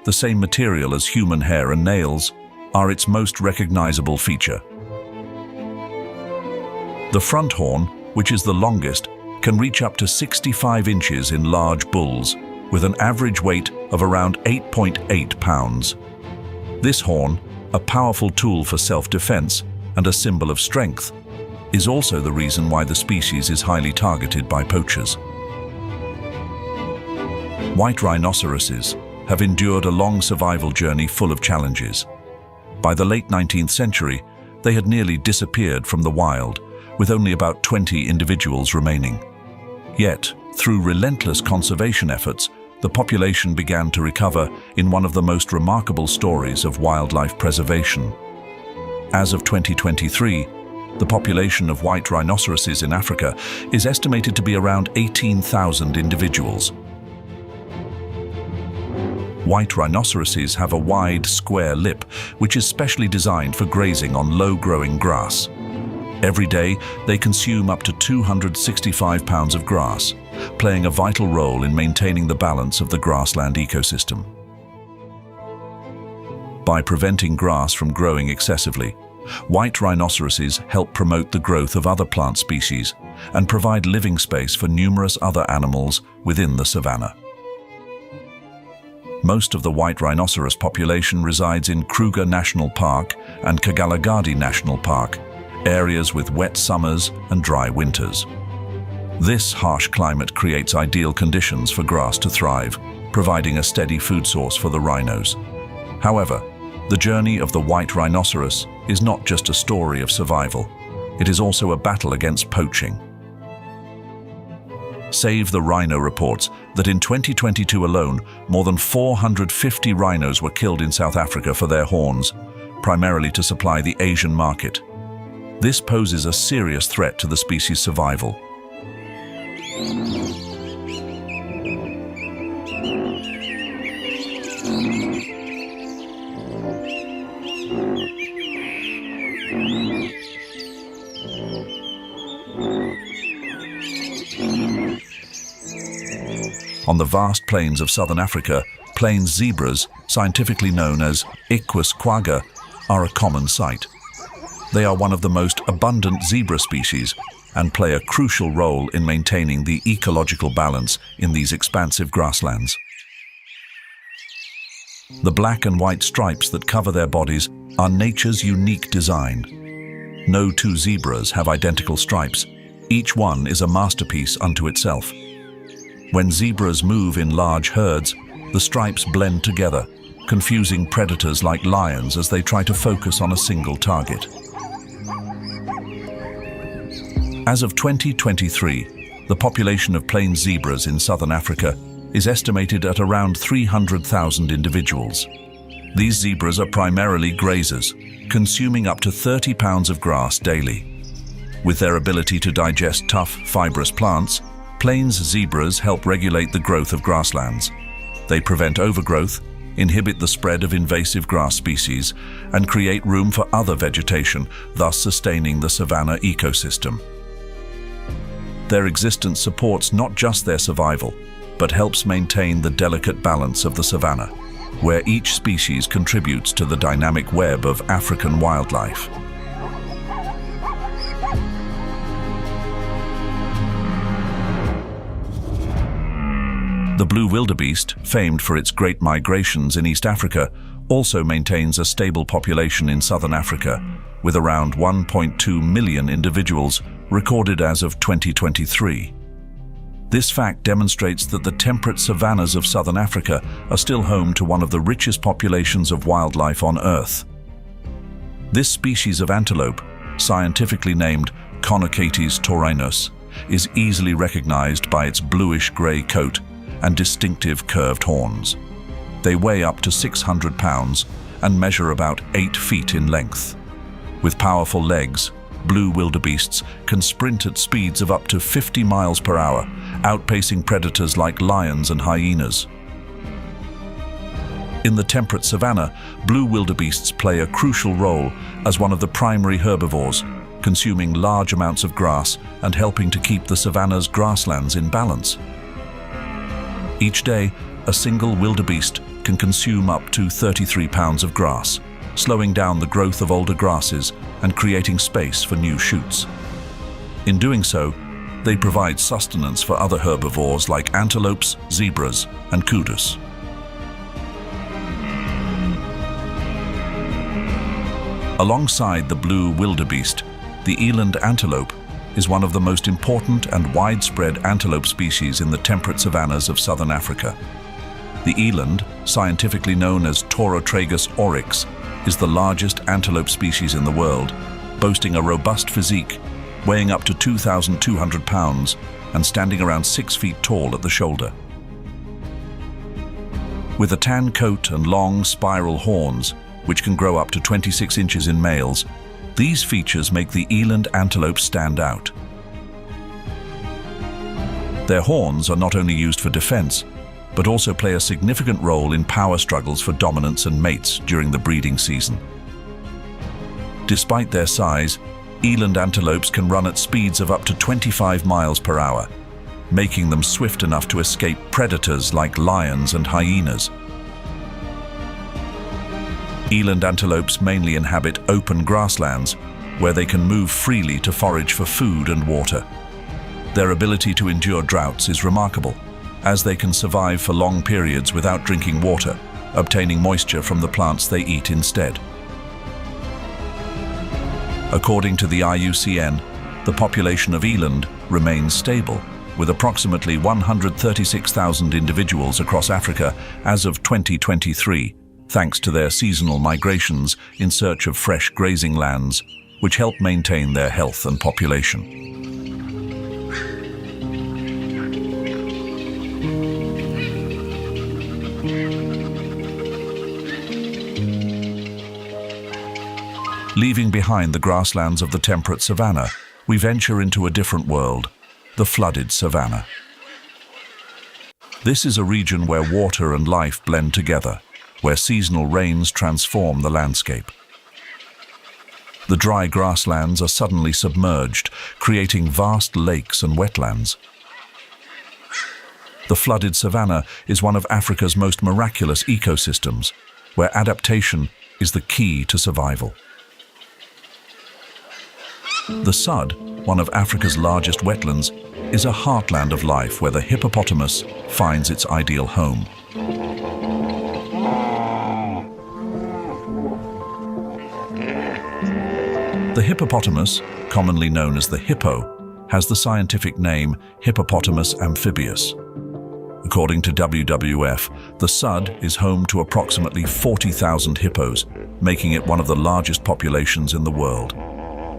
the same material as human hair and nails, are its most recognizable feature. The front horn, which is the longest, can reach up to 65 inches in large bulls, with an average weight of around 8.8 pounds. This horn, a powerful tool for self-defense and a symbol of strength, is also the reason why the species is highly targeted by poachers. White rhinoceroses have endured a long survival journey full of challenges. By the late 19th century, they had nearly disappeared from the wild, with only about 20 individuals remaining. Yet, through relentless conservation efforts, the population began to recover in one of the most remarkable stories of wildlife preservation. As of 2023, the population of white rhinoceroses in Africa is estimated to be around 18,000 individuals. White rhinoceroses have a wide, square lip, which is specially designed for grazing on low-growing grass. Every day, they consume up to 265 pounds of grass, playing a vital role in maintaining the balance of the grassland ecosystem. By preventing grass from growing excessively, white rhinoceroses help promote the growth of other plant species and provide living space for numerous other animals within the savanna. Most of the white rhinoceros population resides in Kruger National Park and Kagalagadi National Park, areas with wet summers and dry winters. This harsh climate creates ideal conditions for grass to thrive, providing a steady food source for the rhinos. However, the journey of the white rhinoceros is not just a story of survival. It is also a battle against poaching. Save the Rhino reports that in 2022 alone, more than 450 rhinos were killed in South Africa for their horns, primarily to supply the Asian market. This poses a serious threat to the species' survival. On the vast plains of southern Africa, plains zebras, scientifically known as Equus quagga, are a common sight. They are one of the most abundant zebra species and play a crucial role in maintaining the ecological balance in these expansive grasslands. The black and white stripes that cover their bodies are nature's unique design. No 2 zebras have identical stripes. Each one is a masterpiece unto itself. When zebras move in large herds, the stripes blend together, confusing predators like lions as they try to focus on a single target. As of 2023, the population of plains zebras in southern Africa is estimated at around 300,000 individuals. These zebras are primarily grazers, consuming up to 30 pounds of grass daily. With their ability to digest tough, fibrous plants, plains zebras help regulate the growth of grasslands. They prevent overgrowth, inhibit the spread of invasive grass species, and create room for other vegetation, thus sustaining the savanna ecosystem. Their existence supports not just their survival, but helps maintain the delicate balance of the savanna, where each species contributes to the dynamic web of African wildlife. The blue wildebeest, famed for its great migrations in East Africa, also maintains a stable population in southern Africa, with around 1.2 million individuals recorded as of 2023. This fact demonstrates that the temperate savannas of southern Africa are still home to one of the richest populations of wildlife on Earth. This species of antelope, scientifically named Conochaetes taurinus, is easily recognized by its bluish-gray coat and distinctive curved horns. They weigh up to 600 pounds and measure about 8 feet in length. With powerful legs, blue wildebeests can sprint at speeds of up to 50 miles per hour, outpacing predators like lions and hyenas. In the temperate savanna, blue wildebeests play a crucial role as one of the primary herbivores, consuming large amounts of grass and helping to keep the savanna's grasslands in balance. Each day, a single wildebeest can consume up to 33 pounds of grass, slowing down the growth of older grasses and creating space for new shoots. In doing so, they provide sustenance for other herbivores like antelopes, zebras, and kudus. Alongside the blue wildebeest, the eland antelope is one of the most important and widespread antelope species in the temperate savannas of southern Africa. The eland, scientifically known as Taurotragus oryx, is the largest antelope species in the world, boasting a robust physique, weighing up to 2,200 pounds and standing around 6 feet tall at the shoulder. With a tan coat and long spiral horns, which can grow up to 26 inches in males, these features make the eland antelope stand out. Their horns are not only used for defense, but also play a significant role in power struggles for dominance and mates during the breeding season. Despite their size, eland antelopes can run at speeds of up to 25 miles per hour, making them swift enough to escape predators like lions and hyenas. Eland antelopes mainly inhabit open grasslands, where they can move freely to forage for food and water. Their ability to endure droughts is remarkable, as they can survive for long periods without drinking water, obtaining moisture from the plants they eat instead. According to the IUCN, the population of eland remains stable, with approximately 136,000 individuals across Africa as of 2023, thanks to their seasonal migrations in search of fresh grazing lands, which help maintain their health and population. Leaving behind the grasslands of the temperate savanna, we venture into a different world, the flooded savanna. This is a region where water and life blend together, where seasonal rains transform the landscape. The dry grasslands are suddenly submerged, creating vast lakes and wetlands. The flooded savanna is one of Africa's most miraculous ecosystems, where adaptation is the key to survival. The Sud, one of Africa's largest wetlands, is a heartland of life where the hippopotamus finds its ideal home. The hippopotamus, commonly known as the hippo, has the scientific name Hippopotamus amphibius. According to WWF, the Sud is home to approximately 40,000 hippos, making it one of the largest populations in the world.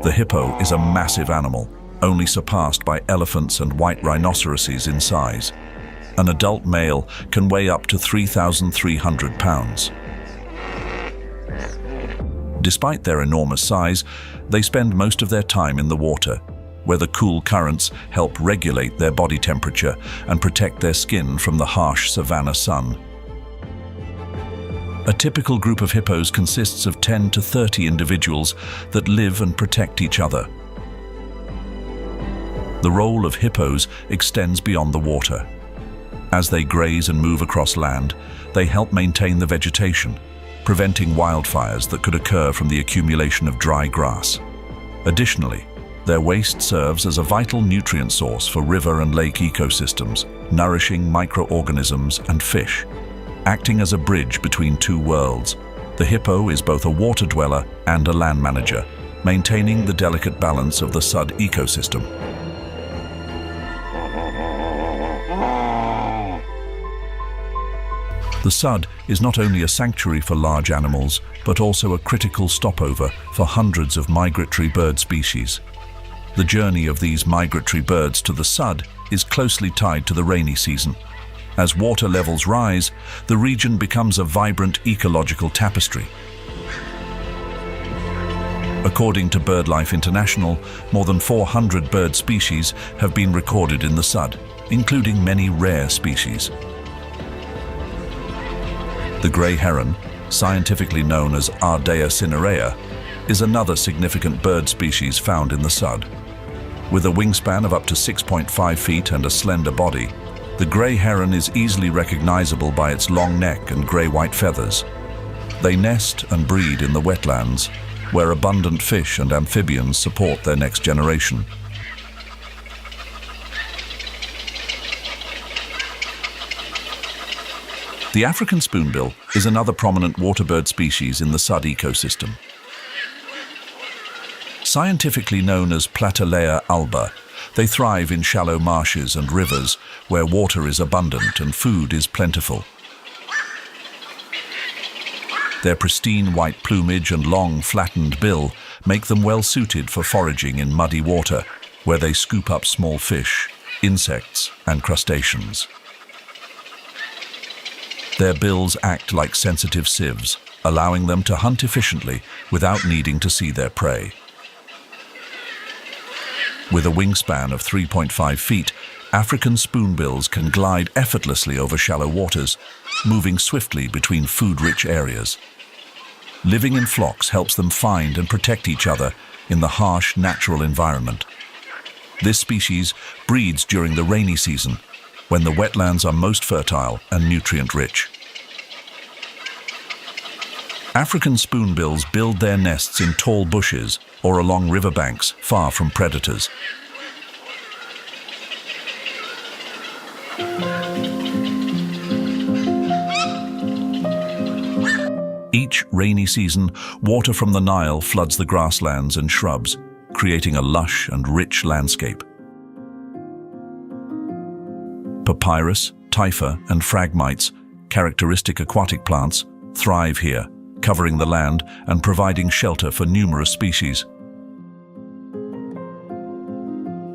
The hippo is a massive animal, only surpassed by elephants and white rhinoceroses in size. An adult male can weigh up to 3,300 pounds. Despite their enormous size, they spend most of their time in the water, where the cool currents help regulate their body temperature and protect their skin from the harsh savanna sun. A typical group of hippos consists of 10 to 30 individuals that live and protect each other. The role of hippos extends beyond the water. As they graze and move across land, they help maintain the vegetation, preventing wildfires that could occur from the accumulation of dry grass. Additionally, their waste serves as a vital nutrient source for river and lake ecosystems, nourishing microorganisms and fish. Acting as a bridge between two worlds, the hippo is both a water dweller and a land manager, maintaining the delicate balance of the Sud ecosystem. The Sud is not only a sanctuary for large animals, but also a critical stopover for hundreds of migratory bird species. The journey of these migratory birds to the Sud is closely tied to the rainy season. As water levels rise, the region becomes a vibrant ecological tapestry. According to BirdLife International, more than 400 bird species have been recorded in the Sud, including many rare species. The grey heron, scientifically known as Ardea cinerea, is another significant bird species found in the Sud. With a wingspan of up to 6.5 feet and a slender body, the grey heron is easily recognizable by its long neck and grey-white feathers. They nest and breed in the wetlands, where abundant fish and amphibians support their next generation. The African spoonbill is another prominent waterbird species in the Sud ecosystem. Scientifically known as Platalea alba, they thrive in shallow marshes and rivers where water is abundant and food is plentiful. Their pristine white plumage and long, flattened bill make them well suited for foraging in muddy water, where they scoop up small fish, insects, and crustaceans. Their bills act like sensitive sieves, allowing them to hunt efficiently without needing to see their prey. With a wingspan of 3.5 feet, African spoonbills can glide effortlessly over shallow waters, moving swiftly between food-rich areas. Living in flocks helps them find and protect each other in the harsh natural environment. This species breeds during the rainy season, when the wetlands are most fertile and nutrient-rich. African spoonbills build their nests in tall bushes or along riverbanks far from predators. Each rainy season, water from the Nile floods the grasslands and shrubs, creating a lush and rich landscape. Papyrus, typha, and phragmites, characteristic aquatic plants, thrive here, covering the land and providing shelter for numerous species.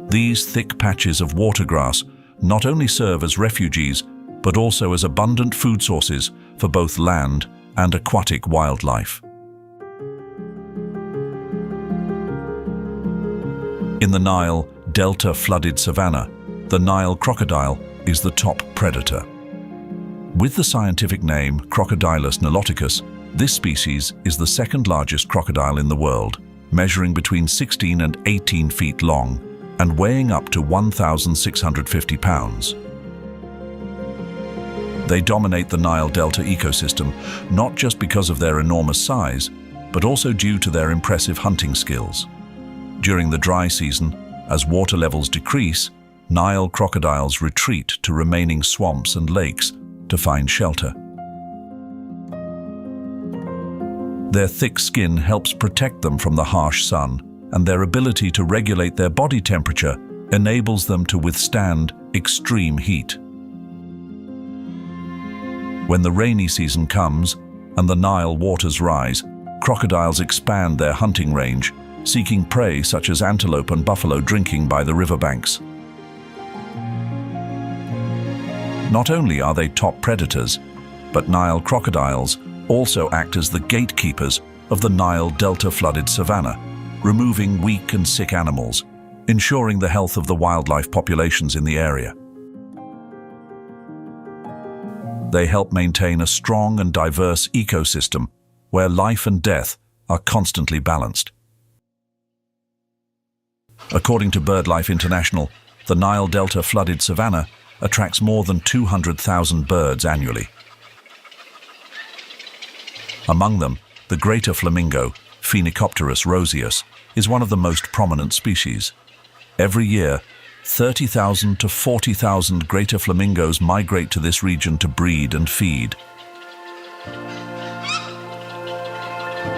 These thick patches of watergrass not only serve as refuges, but also as abundant food sources for both land and aquatic wildlife. In the Nile Delta flooded savanna, the Nile crocodile is the top predator. With the scientific name Crocodilus niloticus, this species is the second largest crocodile in the world, measuring between 16 and 18 feet long and weighing up to 1,650 pounds. They dominate the Nile Delta ecosystem, not just because of their enormous size, but also due to their impressive hunting skills. During the dry season, as water levels decrease, Nile crocodiles retreat to remaining swamps and lakes to find shelter. Their thick skin helps protect them from the harsh sun, and their ability to regulate their body temperature enables them to withstand extreme heat. When the rainy season comes and the Nile waters rise, crocodiles expand their hunting range, seeking prey such as antelope and buffalo drinking by the riverbanks. Not only are they top predators, but Nile crocodiles also act as the gatekeepers of the Nile Delta flooded savanna, removing weak and sick animals, ensuring the health of the wildlife populations in the area. They help maintain a strong and diverse ecosystem where life and death are constantly balanced. According to BirdLife International, the Nile Delta flooded savanna attracts more than 200,000 birds annually. Among them, the greater flamingo, Phoenicopterus roseus, is one of the most prominent species. Every year, 30,000 to 40,000 greater flamingos migrate to this region to breed and feed.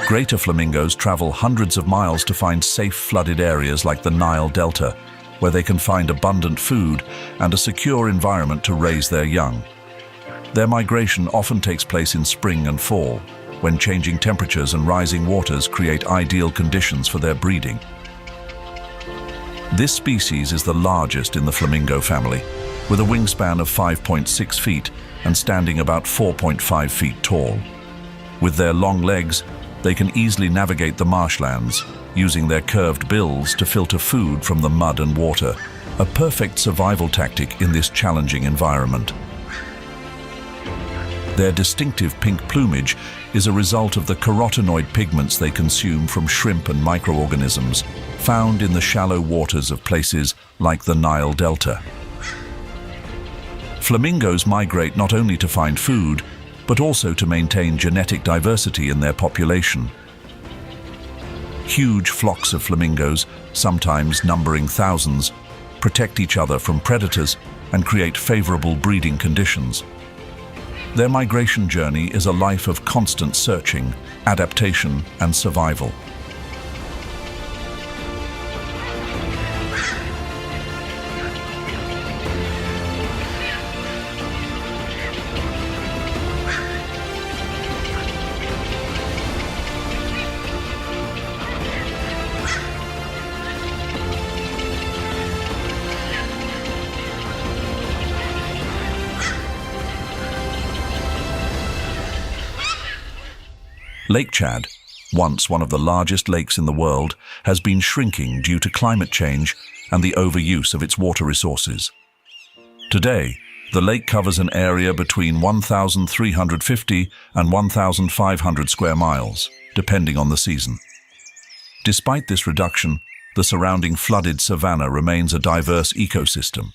Greater flamingos travel hundreds of miles to find safe flooded areas like the Nile Delta, where they can find abundant food and a secure environment to raise their young. Their migration often takes place in spring and fall, when changing temperatures and rising waters create ideal conditions for their breeding. This species is the largest in the flamingo family, with a wingspan of 5.6 feet and standing about 4.5 feet tall. With their long legs, they can easily navigate the marshlands, using their curved bills to filter food from the mud and water, a perfect survival tactic in this challenging environment. Their distinctive pink plumage is a result of the carotenoid pigments they consume from shrimp and microorganisms found in the shallow waters of places like the Nile Delta. Flamingos migrate not only to find food, but also to maintain genetic diversity in their population. Huge flocks of flamingos, sometimes numbering thousands, protect each other from predators and create favorable breeding conditions. Their migration journey is a life of constant searching, adaptation, and survival. Lake Chad, once one of the largest lakes in the world, has been shrinking due to climate change and the overuse of its water resources. Today, the lake covers an area between 1,350 and 1,500 square miles, depending on the season. Despite this reduction, the surrounding flooded savanna remains a diverse ecosystem.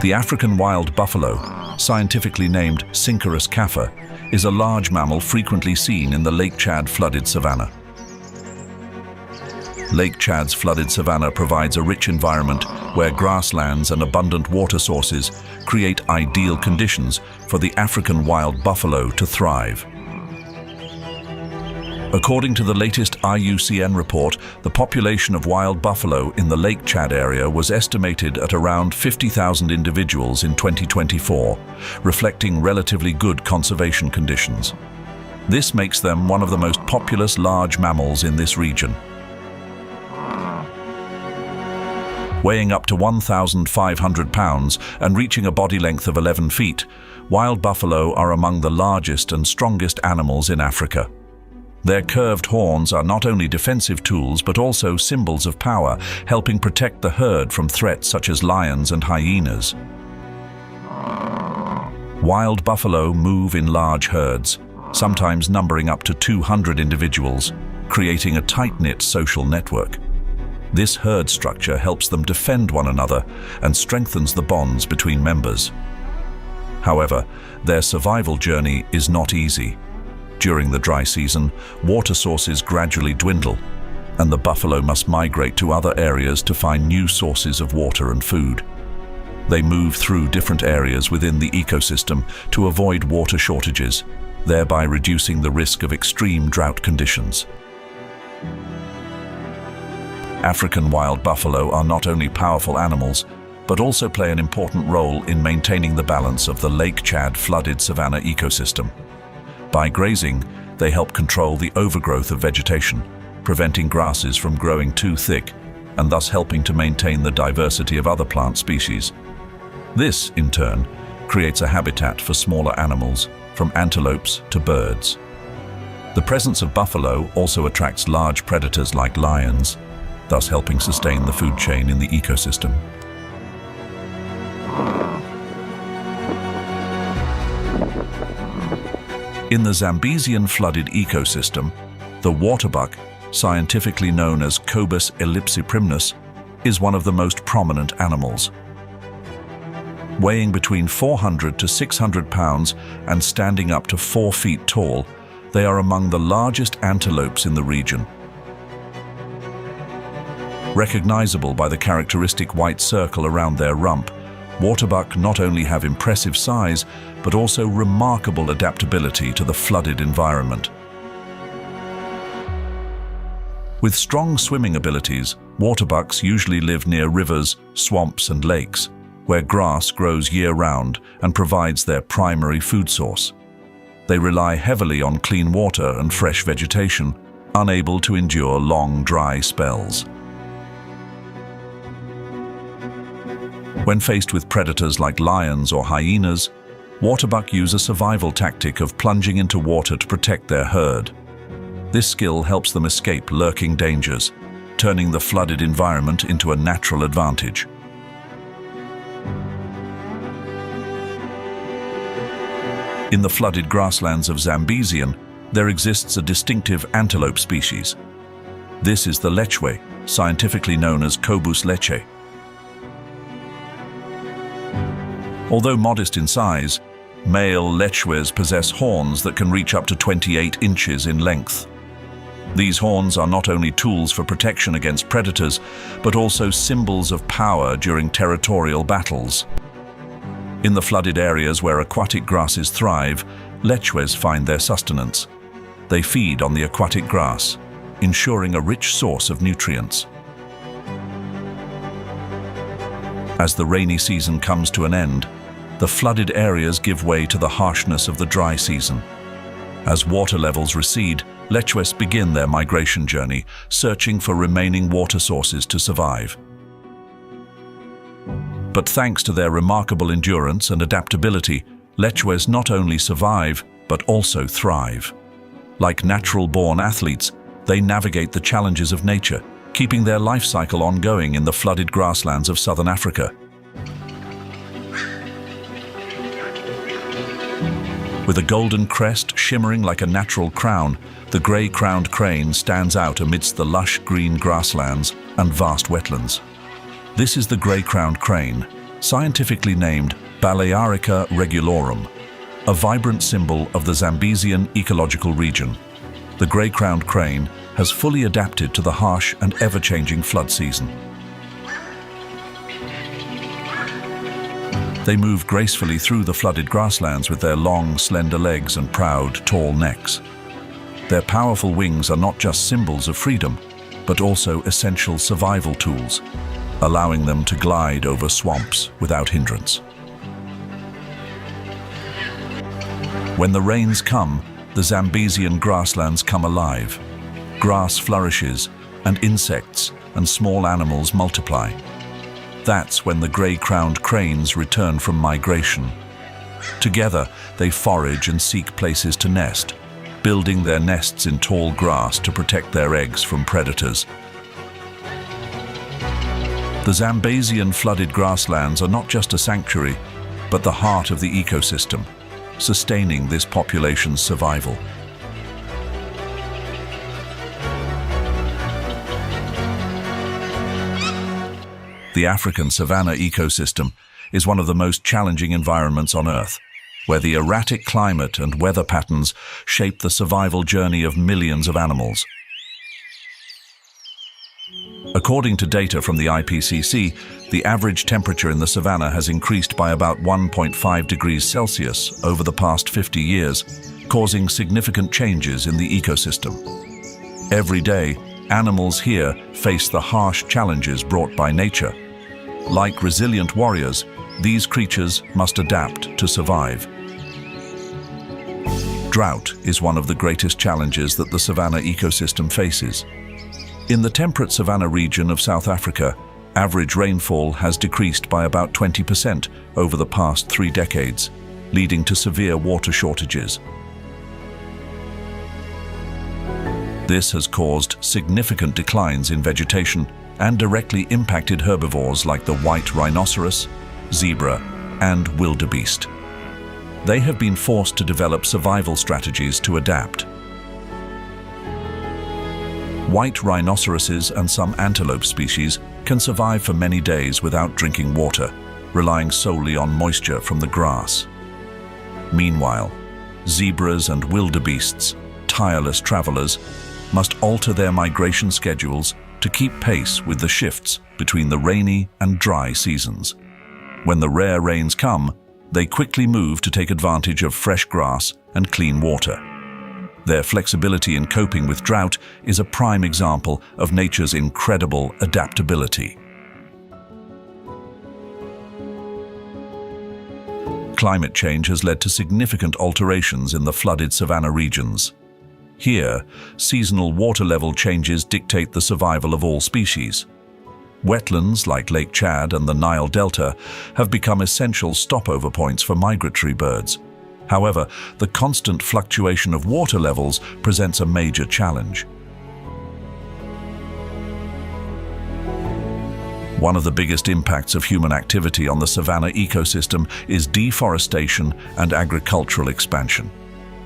The African wild buffalo, scientifically named Syncerus caffa, is a large mammal frequently seen in the Lake Chad flooded savanna. Lake Chad's flooded savanna provides a rich environment where grasslands and abundant water sources create ideal conditions for the African wild buffalo to thrive. According to the latest IUCN report, the population of wild buffalo in the Lake Chad area was estimated at around 50,000 individuals in 2024, reflecting relatively good conservation conditions. This makes them one of the most populous large mammals in this region. Weighing up to 1,500 pounds and reaching a body length of 11 feet, wild buffalo are among the largest and strongest animals in Africa. Their curved horns are not only defensive tools but also symbols of power, helping protect the herd from threats such as lions and hyenas. Wild buffalo move in large herds, sometimes numbering up to 200 individuals, creating a tight-knit social network. This herd structure helps them defend one another and strengthens the bonds between members. However, their survival journey is not easy. During the dry season, water sources gradually dwindle, and the buffalo must migrate to other areas to find new sources of water and food. They move through different areas within the ecosystem to avoid water shortages, thereby reducing the risk of extreme drought conditions. African wild buffalo are not only powerful animals, but also play an important role in maintaining the balance of the Lake Chad flooded savanna ecosystem. By grazing, they help control the overgrowth of vegetation, preventing grasses from growing too thick, and thus helping to maintain the diversity of other plant species. This, in turn, creates a habitat for smaller animals, from antelopes to birds. The presence of buffalo also attracts large predators like lions, thus helping sustain the food chain in the ecosystem. In the Zambesian flooded ecosystem, the waterbuck, scientifically known as Cobus ellipsiprimnus, is one of the most prominent animals. Weighing between 400 to 600 pounds and standing up to 4 feet tall, they are among the largest antelopes in the region. Recognizable by the characteristic white circle around their rump, waterbuck not only have impressive size, but also remarkable adaptability to the flooded environment. With strong swimming abilities, Waterbucks usually live near rivers, swamps, and lakes, where grass grows year-round and provides their primary food source. They rely heavily on clean water and fresh vegetation, unable to endure long, dry spells. When faced with predators like lions or hyenas, waterbuck use a survival tactic of plunging into water to protect their herd. This skill helps them escape lurking dangers, turning the flooded environment into a natural advantage. In the flooded grasslands of Zambesian, there exists a distinctive antelope species. This is the lechwe, scientifically known as Cobus leche. Although modest in size, male lechwes possess horns that can reach up to 28 inches in length. These horns are not only tools for protection against predators, but also symbols of power during territorial battles. In the flooded areas where aquatic grasses thrive, lechwes find their sustenance. They feed on the aquatic grass, ensuring a rich source of nutrients. As the rainy season comes to an end, the flooded areas give way to the harshness of the dry season. As water levels recede, lechwes begin their migration journey, searching for remaining water sources to survive. But thanks to their remarkable endurance and adaptability, lechwes not only survive, but also thrive. Like natural-born athletes, they navigate the challenges of nature, keeping their life cycle ongoing in the flooded grasslands of southern Africa. With a golden crest shimmering like a natural crown, the grey-crowned crane stands out amidst the lush green grasslands and vast wetlands. This is the grey-crowned crane, scientifically named Balearica regulorum, a vibrant symbol of the Zambesian ecological region. The grey-crowned crane has fully adapted to the harsh and ever-changing flood season. They move gracefully through the flooded grasslands with their long, slender legs and proud, tall necks. Their powerful wings are not just symbols of freedom, but also essential survival tools, allowing them to glide over swamps without hindrance. When the rains come, the Zambesian grasslands come alive. Grass flourishes, and insects and small animals multiply. That's when the grey-crowned cranes return from migration. Together, they forage and seek places to nest, building their nests in tall grass to protect their eggs from predators. The Zambesian flooded grasslands are not just a sanctuary, but the heart of the ecosystem, sustaining this population's survival. The African savanna ecosystem is one of the most challenging environments on Earth, where the erratic climate and weather patterns shape the survival journey of millions of animals. According to data from the IPCC, the average temperature in the savanna has increased by about 1.5 degrees Celsius over the past 50 years, causing significant changes in the ecosystem. Every day, animals here face the harsh challenges brought by nature. Like resilient warriors, these creatures must adapt to survive. Drought is one of the greatest challenges that the savanna ecosystem faces. In the temperate savanna region of South Africa, average rainfall has decreased by about 20% over the past 3 decades, leading to severe water shortages. This has caused significant declines in vegetation and directly impacted herbivores like the white rhinoceros, zebra, and wildebeest. They have been forced to develop survival strategies to adapt. White rhinoceroses and some antelope species can survive for many days without drinking water, relying solely on moisture from the grass. Meanwhile, zebras and wildebeests, tireless travelers, must alter their migration schedules to keep pace with the shifts between the rainy and dry seasons. When the rare rains come, they quickly move to take advantage of fresh grass and clean water. Their flexibility in coping with drought is a prime example of nature's incredible adaptability. Climate change has led to significant alterations in the flooded savanna regions. Here, seasonal water level changes dictate the survival of all species. Wetlands like Lake Chad and the Nile Delta have become essential stopover points for migratory birds. However, the constant fluctuation of water levels presents a major challenge. One of the biggest impacts of human activity on the savanna ecosystem is deforestation and agricultural expansion.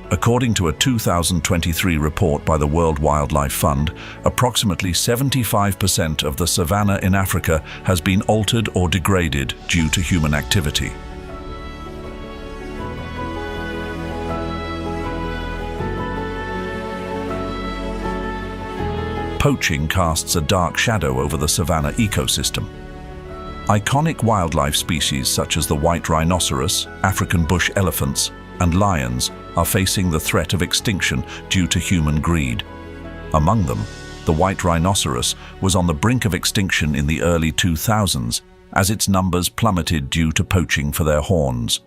According to a 2023 report by the World Wildlife Fund, approximately 75% of the savanna in Africa has been altered or degraded due to human activity. Poaching casts a dark shadow over the savanna ecosystem. Iconic wildlife species such as the white rhinoceros, African bush elephants, and lions are facing the threat of extinction due to human greed. Among them, the white rhinoceros was on the brink of extinction in the early 2000s as its numbers plummeted due to poaching for their horns.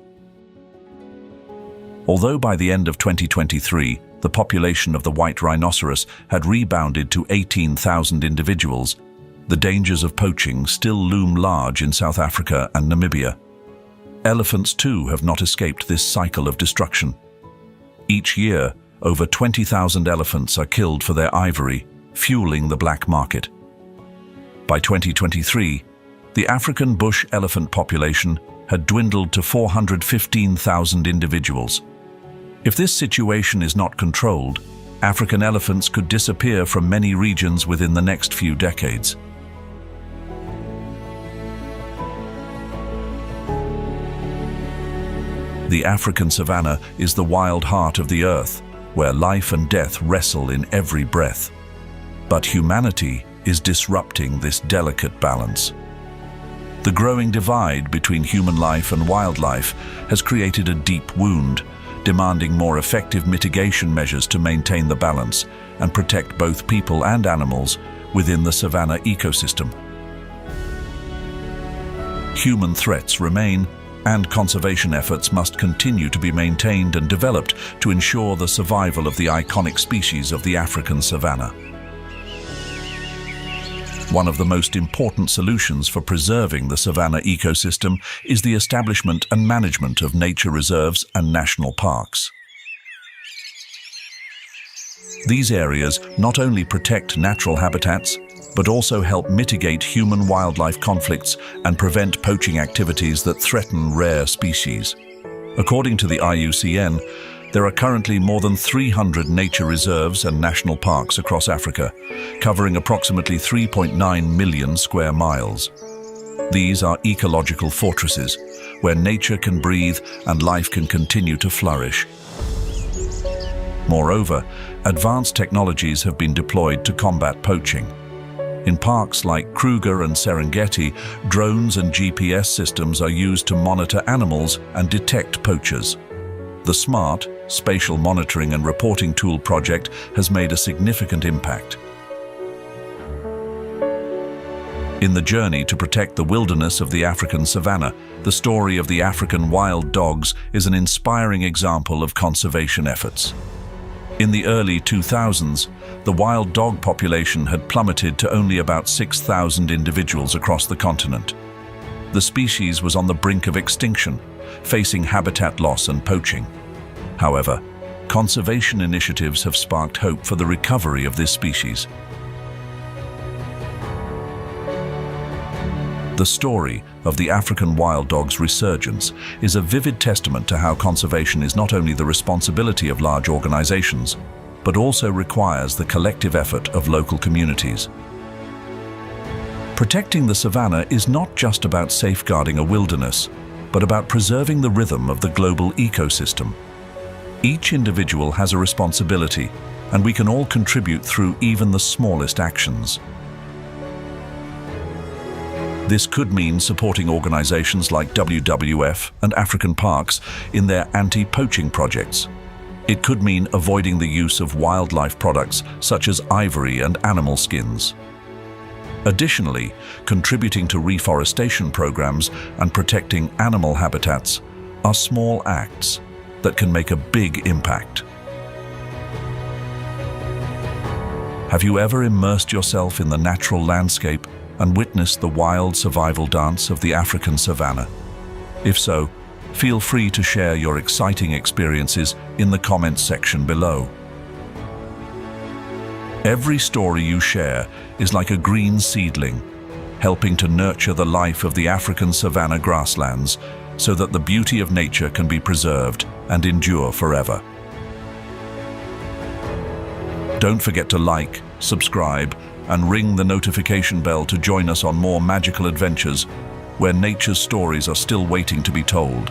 Although by the end of 2023, the population of the white rhinoceros had rebounded to 18,000 individuals, the dangers of poaching still loom large in South Africa and Namibia. Elephants too have not escaped this cycle of destruction. Each year, over 20,000 elephants are killed for their ivory, fueling the black market. By 2023, the African bush elephant population had dwindled to 415,000 individuals. If this situation is not controlled, African elephants could disappear from many regions within the next few decades. The African savanna is the wild heart of the earth, where life and death wrestle in every breath. But humanity is disrupting this delicate balance. The growing divide between human life and wildlife has created a deep wound, demanding more effective mitigation measures to maintain the balance and protect both people and animals within the savanna ecosystem. Human threats remain, and conservation efforts must continue to be maintained and developed to ensure the survival of the iconic species of the African savanna. One of the most important solutions for preserving the savanna ecosystem is the establishment and management of nature reserves and national parks. These areas not only protect natural habitats, but also help mitigate human-wildlife conflicts and prevent poaching activities that threaten rare species. According to the IUCN, there are currently more than 300 nature reserves and national parks across Africa, covering approximately 3.9 million square miles. These are ecological fortresses, where nature can breathe and life can continue to flourish. Moreover, advanced technologies have been deployed to combat poaching. In parks like Kruger and Serengeti, drones and GPS systems are used to monitor animals and detect poachers. The SMART, Spatial Monitoring and Reporting Tool project has made a significant impact. In the journey to protect the wilderness of the African savanna, the story of the African wild dogs is an inspiring example of conservation efforts. In the early 2000s, the wild dog population had plummeted to only about 6,000 individuals across the continent. The species was on the brink of extinction, facing habitat loss and poaching. However, conservation initiatives have sparked hope for the recovery of this species. The story of the African wild dog's resurgence is a vivid testament to how conservation is not only the responsibility of large organizations, but also requires the collective effort of local communities. Protecting the savanna is not just about safeguarding a wilderness, but about preserving the rhythm of the global ecosystem. Each individual has a responsibility, and we can all contribute through even the smallest actions. This could mean supporting organizations like WWF and African Parks in their anti-poaching projects. It could mean avoiding the use of wildlife products such as ivory and animal skins. Additionally, contributing to reforestation programs and protecting animal habitats are small acts that can make a big impact. Have you ever immersed yourself in the natural landscape and witnessed the wild survival dance of the African savanna? If so, feel free to share your exciting experiences in the comments section below. Every story you share is like a green seedling, helping to nurture the life of the African savanna grasslands so that the beauty of nature can be preserved and endure forever. Don't forget to like, subscribe, and ring the notification bell to join us on more magical adventures where nature's stories are still waiting to be told.